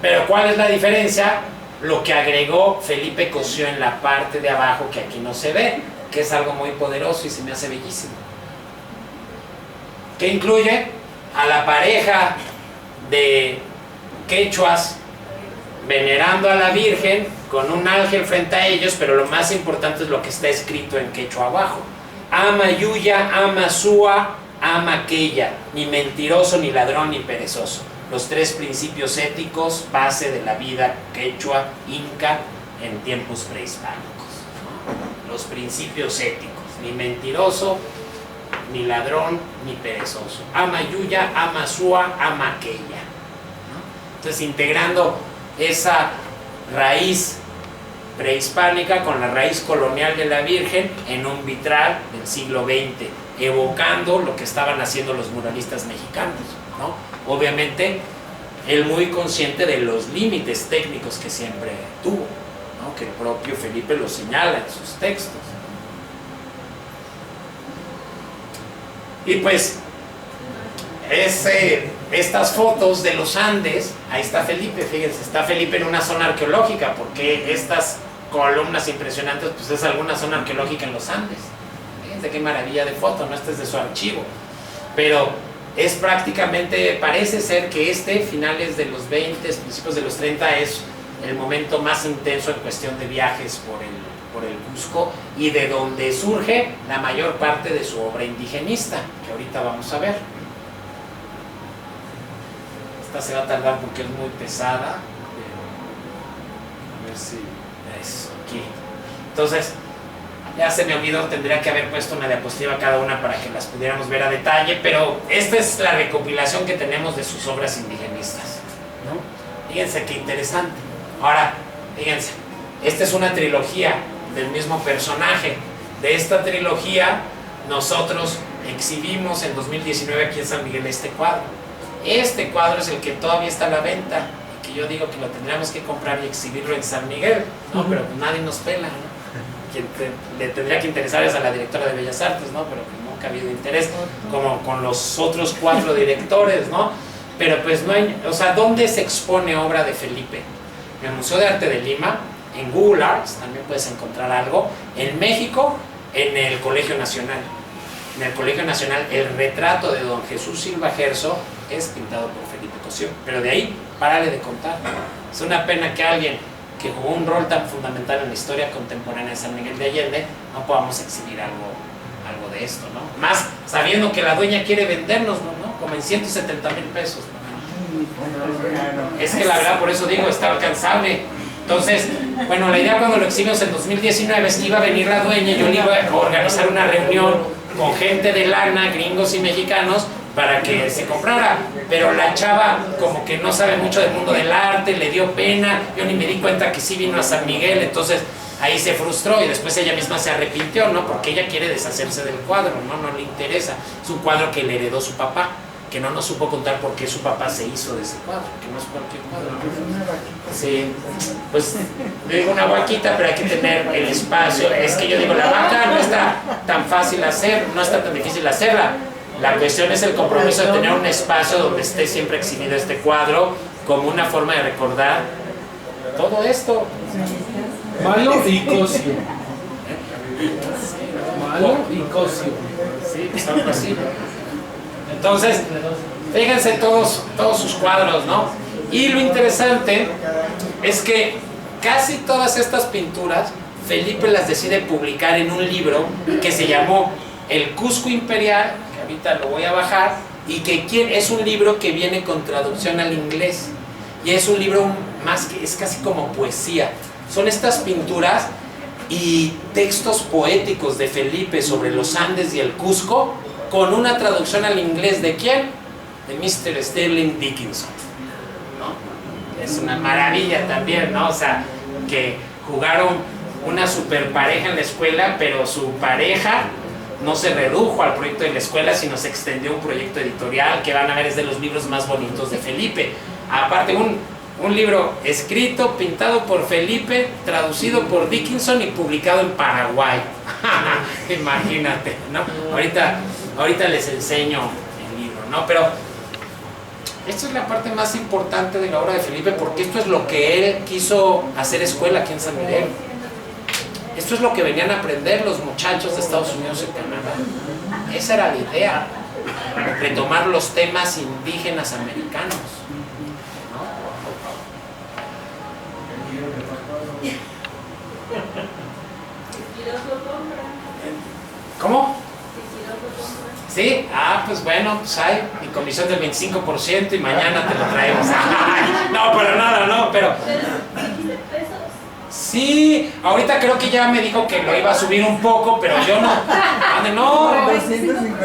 Pero ¿cuál es la diferencia? Lo que agregó Felipe Cosío en la parte de abajo, que aquí no se ve, que es algo muy poderoso y se me hace bellísimo. Que incluye a la pareja de quechuas venerando a la Virgen con un ángel frente a ellos, pero lo más importante es lo que está escrito en quechua abajo. Ama Yuya, ama Sua, ama aquella, ni mentiroso, ni ladrón, ni perezoso. Los tres principios éticos base de la vida quechua inca en tiempos prehispánicos, ¿no? Los principios éticos, ni mentiroso, ni ladrón, ni perezoso. Ama Yuya, ama Sua, ama aquella, ¿no? Entonces, integrando esa raíz prehispánica con la raíz colonial de la Virgen en un vitral del siglo XX, evocando lo que estaban haciendo los muralistas mexicanos, ¿no? Obviamente, él muy consciente de los límites técnicos que siempre tuvo, ¿no? Que el propio Felipe lo señala en sus textos. Y pues, estas fotos de los Andes, ahí está Felipe, fíjense, está Felipe en una zona arqueológica, porque estas columnas impresionantes, pues es alguna zona arqueológica en los Andes. Fíjense qué maravilla de foto, ¿no? Este es de su archivo. Pero es prácticamente, parece ser que finales de los 20, principios de los 30, es el momento más intenso en cuestión de viajes por el Cusco, y de donde surge la mayor parte de su obra indigenista, que ahorita vamos a ver. Esta se va a tardar porque es muy pesada, ver si... Eso, aquí. Entonces, ya se me olvidó, tendría que haber puesto una diapositiva cada una para que las pudiéramos ver a detalle, pero esta es la recopilación que tenemos de sus obras indigenistas, ¿no? Fíjense qué interesante. Ahora, fíjense, esta es una trilogía del mismo personaje. De esta trilogía, nosotros exhibimos en 2019 aquí en San Miguel este cuadro. Este cuadro es el que todavía está a la venta y que yo digo que lo tendríamos que comprar y exhibirlo en San Miguel, ¿no? Pero pues nadie nos pela, ¿no? Quien le tendría que interesar es a la directora de Bellas Artes, ¿no? Pero pues nunca ha habido interés, como con los otros 4 directores, ¿no? Pero pues no hay, o sea, ¿dónde se expone obra de Felipe? En el Museo de Arte de Lima, en Google Arts también puedes encontrar algo, en México, en el Colegio Nacional. En el Colegio Nacional el retrato de don Jesús Silva Gerso es pintado por Felipe Cosío, pero de ahí párale de contar. Es una pena que alguien que jugó un rol tan fundamental en la historia contemporánea de San Miguel de Allende no podamos exhibir algo de esto, ¿no? Más sabiendo que la dueña quiere vendérnoslo, ¿no? Como en 170,000 pesos, ¿no? Es que la verdad, por eso digo, está alcanzable. Entonces, bueno, la idea cuando lo exhibimos en 2019 es que iba a venir la dueña y yo le iba a organizar una reunión con gente de lana, gringos y mexicanos, para que se comprara, pero la chava como que no sabe mucho del mundo del arte, le dio pena, yo ni me di cuenta que sí vino a San Miguel, entonces ahí se frustró y después ella misma se arrepintió, ¿no? Porque ella quiere deshacerse del cuadro, no le interesa, es un cuadro que le heredó su papá, que no nos supo contar por qué su papá se hizo de ese cuadro, que no es cualquier cuadro. Sí, pues digo una vaquita, pero hay que tener el espacio. Es que yo digo, la vaca no está tan fácil hacer, no está tan difícil hacerla. La cuestión es el compromiso de tener un espacio donde esté siempre exhibido este cuadro como una forma de recordar todo esto. Malo y Cosio. Malo y Cosio. Sí, pues algo así. Entonces, fíjense todos sus cuadros, ¿no? Y lo interesante es que casi todas estas pinturas Felipe las decide publicar en un libro que se llamó El Cusco Imperial, que ahorita lo voy a bajar, y que es un libro que viene con traducción al inglés, y es un libro más que es casi como poesía. Son estas pinturas y textos poéticos de Felipe sobre los Andes y el Cusco, con una traducción al inglés ¿de quién? De Mr. Sterling Dickinson, ¿no? Es una maravilla también, ¿no? O sea, que jugaron una super pareja en la escuela, pero su pareja no se redujo al proyecto de la escuela, sino se extendió a un proyecto editorial que van a ver es de los libros más bonitos de Felipe. Aparte, un libro escrito, pintado por Felipe, traducido por Dickinson y publicado en Paraguay. Imagínate, ¿no? Ahorita les enseño el libro, ¿no? Pero esta es la parte más importante de la obra de Felipe, porque esto es lo que él quiso hacer escuela aquí en San Miguel. Esto es lo que venían a aprender los muchachos de Estados Unidos y Canadá. Esa era la idea, retomar los temas indígenas americanos, ¿no? ¿Cómo? ¿Sí? Ah, pues bueno, pues hay mi comisión del 25% y mañana te lo traemos. No, para nada, no, pero... Sí, ahorita creo que ya me dijo que lo iba a subir un poco, pero yo no. No,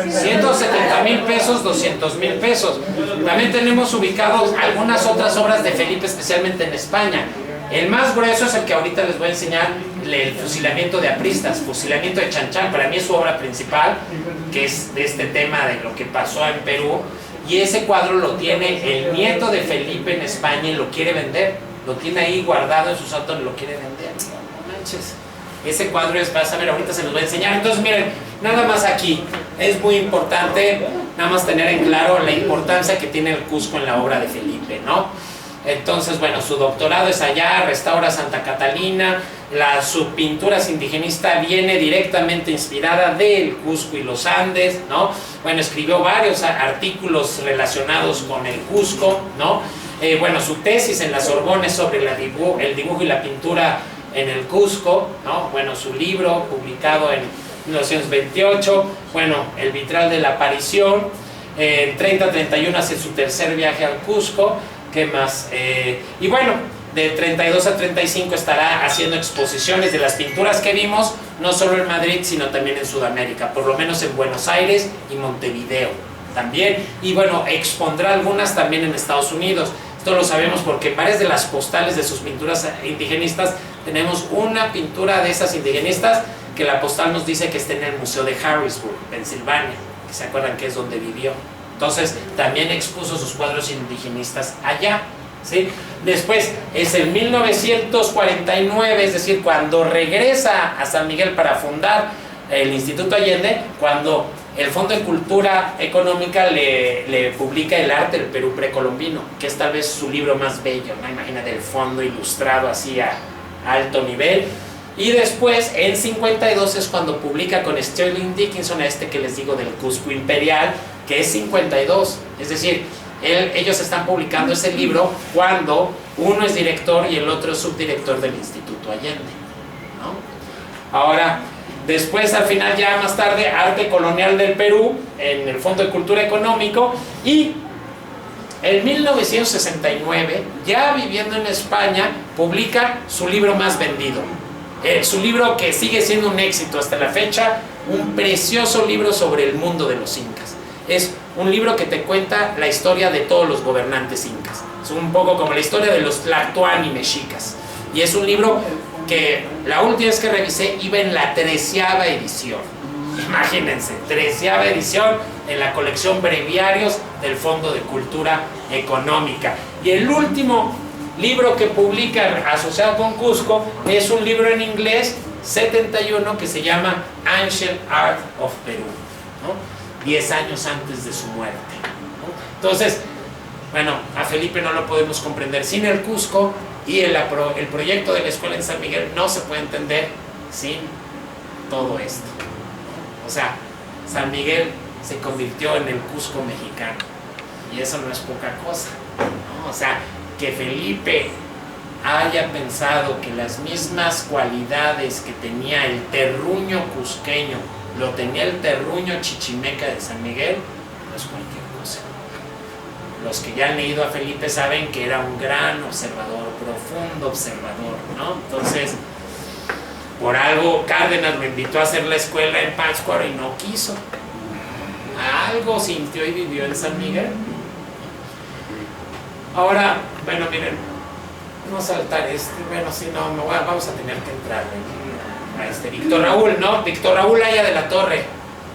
170,000 pesos, 200,000 pesos. También tenemos ubicados algunas otras obras de Felipe, especialmente en España. El más grueso es el que ahorita les voy a enseñar, el fusilamiento de apristas, fusilamiento de Chan Chan. Para mí es su obra principal, que es de este tema de lo que pasó en Perú. Y ese cuadro lo tiene el nieto de Felipe en España y lo quiere vender. Lo tiene ahí guardado en sus autos y lo quiere vender. No manches. Ese cuadro es, vas a ver, ahorita se los voy a enseñar. Entonces miren, nada más aquí. Es muy importante nada más tener en claro la importancia que tiene el Cusco en la obra de Felipe, ¿no? Entonces, bueno, su doctorado es allá, restaura Santa Catalina, su pintura indigenista viene directamente inspirada del Cusco y los Andes, ¿no? Bueno, escribió varios artículos relacionados con el Cusco, ¿no? Bueno, su tesis en la Sorbona es sobre el dibujo y la pintura en el Cusco, ¿no? Bueno, su libro publicado en 1928, bueno, El vitral de la aparición, en 30-31 hace su tercer viaje al Cusco. ¿Qué más? Y bueno, de 32 a 35 estará haciendo exposiciones de las pinturas que vimos, no solo en Madrid, sino también en Sudamérica, por lo menos en Buenos Aires y Montevideo también. Y bueno, expondrá algunas también en Estados Unidos. Esto lo sabemos porque en varias de las postales de sus pinturas indigenistas tenemos una pintura de esas indigenistas que la postal nos dice que está en el Museo de Harrisburg, Pensilvania, que se acuerdan que es donde vivió. Entonces también expuso sus cuadros indigenistas allá, ¿sí? Después es en 1949, es decir, cuando regresa a San Miguel para fundar el Instituto Allende, cuando el Fondo de Cultura Económica le publica El arte del Perú precolombino, que es tal vez su libro más bello, ¿no? Imagínate el fondo ilustrado así a alto nivel. Y después, en 52, es cuando publica con Sterling Dickinson a este que les digo del Cusco Imperial, que es 52. Es decir, ellos están publicando ese libro cuando uno es director y el otro es subdirector del Instituto Allende, ¿no? Ahora, después, al final, ya más tarde, Arte Colonial del Perú, en el Fondo de Cultura Económico, y en 1969, ya viviendo en España, publica su libro más vendido. Su libro que sigue siendo un éxito hasta la fecha, un precioso libro sobre el mundo de los incas. Es un libro que te cuenta la historia de todos los gobernantes incas. Es un poco como la historia de los Tlatoani mexicas. Y es un libro que la última vez que revisé iba en la 13ª edición. Imagínense, 13ª edición en la colección Breviarios del Fondo de Cultura Económica. Y el último libro que publica asociado con Cusco es un libro en inglés, 71, que se llama Ancient Art of Peru, ¿no? 10 años antes de su muerte, ¿no? Entonces, bueno, a Felipe no lo podemos comprender sin el Cusco, y el proyecto de la escuela en San Miguel no se puede entender sin todo esto, ¿no? O sea, San Miguel se convirtió en el Cusco mexicano, y eso no es poca cosa, ¿no? O sea, que Felipe haya pensado que las mismas cualidades que tenía el terruño cusqueño lo tenía el terruño chichimeca de San Miguel, no es cualquier cosa. Los que ya han leído a Felipe saben que era un gran observador, profundo observador, ¿no? Entonces, por algo Cárdenas lo invitó a hacer la escuela en Pátzcuaro y no quiso. Algo sintió y vivió en San Miguel. Ahora, bueno, miren, no saltar bueno, si no, vamos a tener que entrar a Víctor Raúl, ¿no? Víctor Raúl Aya de la Torre,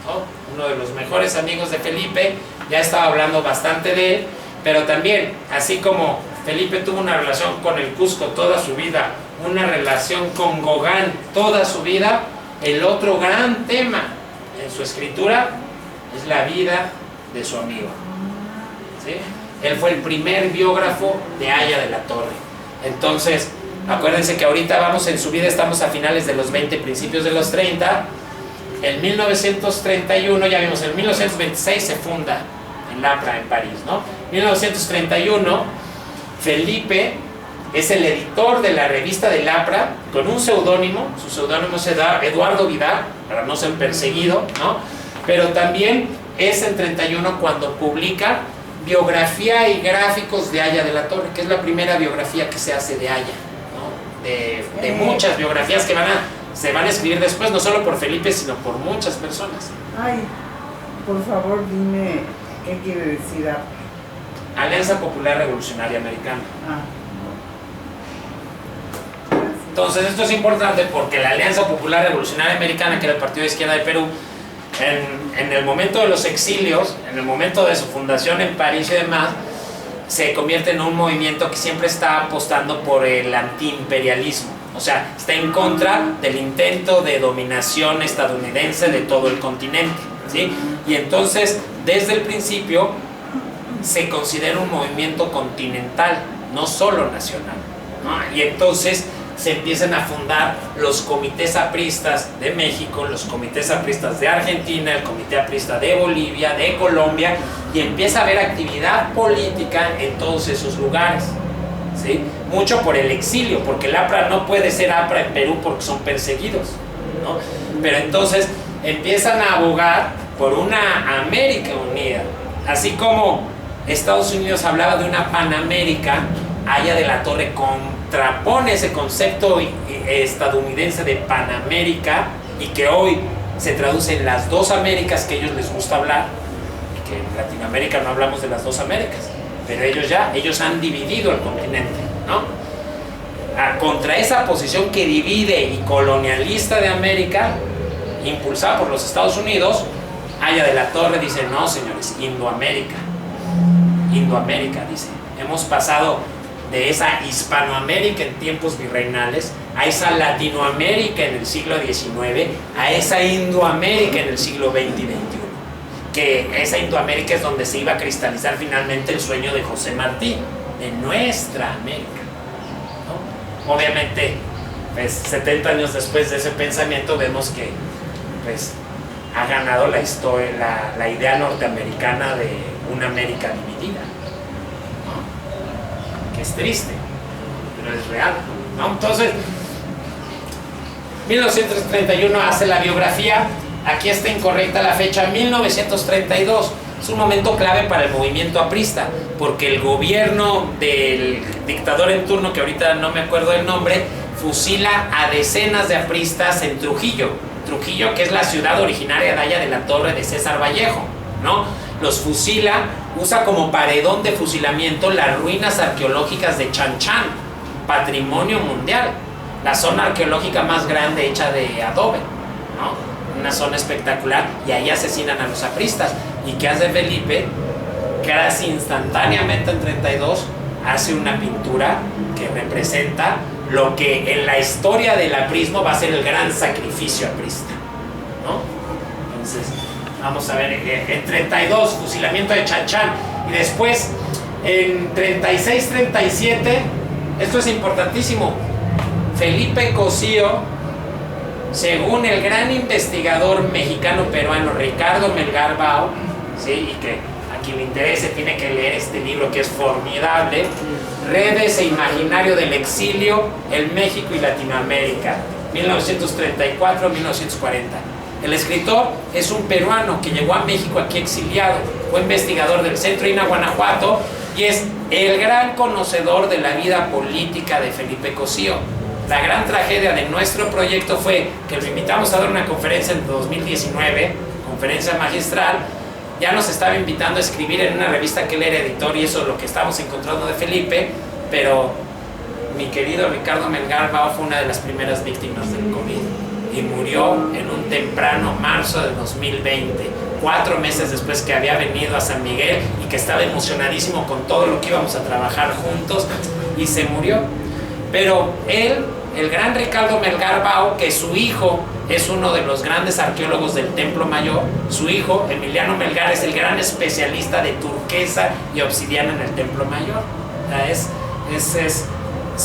¿no? Uno de los mejores amigos de Felipe, ya estaba hablando bastante de él, pero también, así como Felipe tuvo una relación con el Cusco toda su vida, una relación con Gauguin toda su vida, el otro gran tema en su escritura es la vida de su amigo, ¿sí? Él fue el primer biógrafo de Aya de la Torre. Entonces, acuérdense que ahorita vamos en su vida, estamos a finales de los 20, principios de los 30. En 1931, ya vimos, en 1926 se funda el APRA en París, ¿no? 1931, Felipe es el editor de la revista del APRA con un seudónimo, su seudónimo es Eduardo Vidal, para no ser perseguido, ¿no? Pero también es en 31 cuando publica Biografía y gráficos de Aya de la Torre, que es la primera biografía que se hace de Aya, ¿no? De muchas biografías que se van a escribir después, no solo por Felipe, sino por muchas personas. Ay, por favor, dime qué quiere decir APRA. Alianza Popular Revolucionaria Americana. Entonces, esto es importante porque la Alianza Popular Revolucionaria Americana, que era el partido de izquierda de Perú, en el momento de los exilios, en el momento de su fundación en París y demás, se convierte en un movimiento que siempre está apostando por el antiimperialismo. O sea, está en contra del intento de dominación estadounidense de todo el continente, ¿sí? Y entonces, desde el principio, se considera un movimiento continental, no solo nacional, ¿no? Y entonces se empiezan a fundar los comités apristas de México, los comités apristas de Argentina, el comité aprista de Bolivia, de Colombia, y empieza a haber actividad política en todos esos lugares, ¿sí? Mucho por el exilio, porque el APRA no puede ser APRA en Perú porque son perseguidos, ¿no? Pero entonces empiezan a abogar por una América unida, así como Estados Unidos hablaba de una Panamérica. Aya de la Torre contrapone ese concepto estadounidense de Panamérica y que hoy se traduce en las dos Américas que a ellos les gusta hablar, y que en Latinoamérica no hablamos de las dos Américas, pero ellos han dividido el continente, ¿no? Contra esa posición que divide y colonialista de América, impulsada por los Estados Unidos, Aya de la Torre dice, no señores, Indoamérica, dice, hemos pasado de esa Hispanoamérica en tiempos virreinales a esa Latinoamérica en el siglo XIX, a esa Indoamérica en el siglo XX y XXI, que esa Indoamérica es donde se iba a cristalizar finalmente el sueño de José Martí, de nuestra América, ¿no? Obviamente, pues 70 años después de ese pensamiento vemos que pues ha ganado la historia, la idea norteamericana de una América dividida, ¿no? Que es triste, pero es real, ¿no? Entonces, 1931 hace la biografía, aquí está incorrecta la fecha, 1932, es un momento clave para el movimiento aprista, porque el gobierno del dictador en turno, que ahorita no me acuerdo del nombre, fusila a decenas de apristas en Trujillo, que es la ciudad originaria de Aya de la Torre de César Vallejo, ¿no? Los fusila, usa como paredón de fusilamiento las ruinas arqueológicas de Chan Chan, patrimonio mundial, la zona arqueológica más grande hecha de adobe, ¿no? Una zona espectacular, y ahí asesinan a los apristas. ¿Y qué hace Felipe? Casi instantáneamente en 32 hace una pintura que representa lo que en la historia del aprismo va a ser el gran sacrificio aprista, ¿no? Entonces, vamos a ver, en 32, fusilamiento de Chan Chan, y después, en 36-37, esto es importantísimo, Felipe Cosío, según el gran investigador mexicano-peruano Ricardo Melgar Bao, ¿sí? Y que a quien le interese tiene que leer este libro que es formidable, Redes e Imaginario del Exilio, el México y Latinoamérica, 1934-1940. El escritor es un peruano que llegó a México aquí exiliado, fue investigador del Centro INA Guanajuato y es el gran conocedor de la vida política de Felipe Cosío. La gran tragedia de nuestro proyecto fue que lo invitamos a dar una conferencia en 2019, conferencia magistral. Ya nos estaba invitando a escribir en una revista que él era editor y eso es lo que estamos encontrando de Felipe, pero mi querido Ricardo Melgar Bao fue una de las primeras víctimas del COVID y murió en un temprano marzo de 2020, 4 meses después que había venido a San Miguel y que estaba emocionadísimo con todo lo que íbamos a trabajar juntos, y se murió. Pero él, el gran Ricardo Melgar Bao, que su hijo es uno de los grandes arqueólogos del Templo Mayor, su hijo, Emiliano Melgar, es el gran especialista de turquesa y obsidiana en el Templo Mayor. Es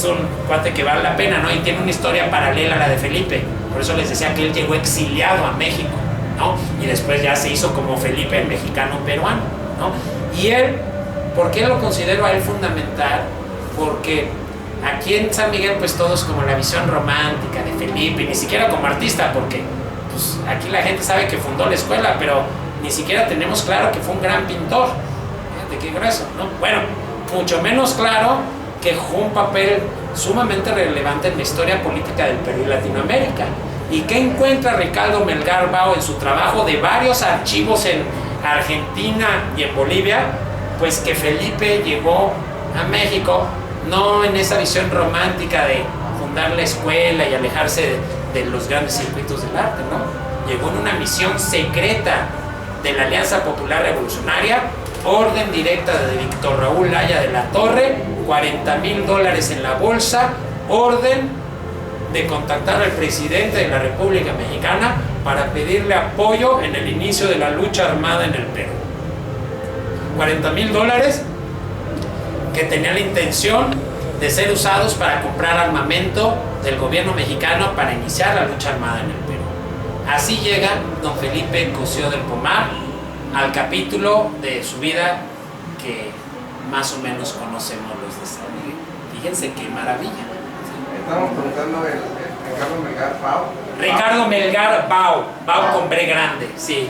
un cuate que vale la pena, ¿no? Y tiene una historia paralela a la de Felipe. Por eso les decía que él llegó exiliado a México, ¿no? Y después ya se hizo como Felipe, el mexicano-peruano, ¿no? Y él, ¿por qué lo considero a él fundamental? Porque aquí en San Miguel, pues todos como la visión romántica de Felipe, ni siquiera como artista, porque pues, aquí la gente sabe que fundó la escuela, pero ni siquiera tenemos claro que fue un gran pintor. Fíjate qué grueso, ¿no? Bueno, mucho menos claro que jugó un papel sumamente relevante en la historia política del Perú y Latinoamérica. ¿Y qué encuentra Ricardo Melgar Bao en su trabajo de varios archivos en Argentina y en Bolivia? Pues que Felipe llegó a México no en esa visión romántica de fundar la escuela y alejarse de los grandes circuitos del arte, ¿no? Llegó en una misión secreta de la Alianza Popular Revolucionaria, orden directa de Víctor Raúl Aya de la Torre, $40,000 en la bolsa, orden de contactar al presidente de la República Mexicana para pedirle apoyo en el inicio de la lucha armada en el Perú. $40,000 que tenía la intención de ser usados para comprar armamento del gobierno mexicano para iniciar la lucha armada en el Perú. Así llega don Felipe Cosío del Pomar al capítulo de su vida que más o menos conocemos los de San Miguel. Fíjense qué maravilla. Estamos preguntando el Ricardo Melgar Bao. Ricardo Melgar Bao, Bao con B grande, sí.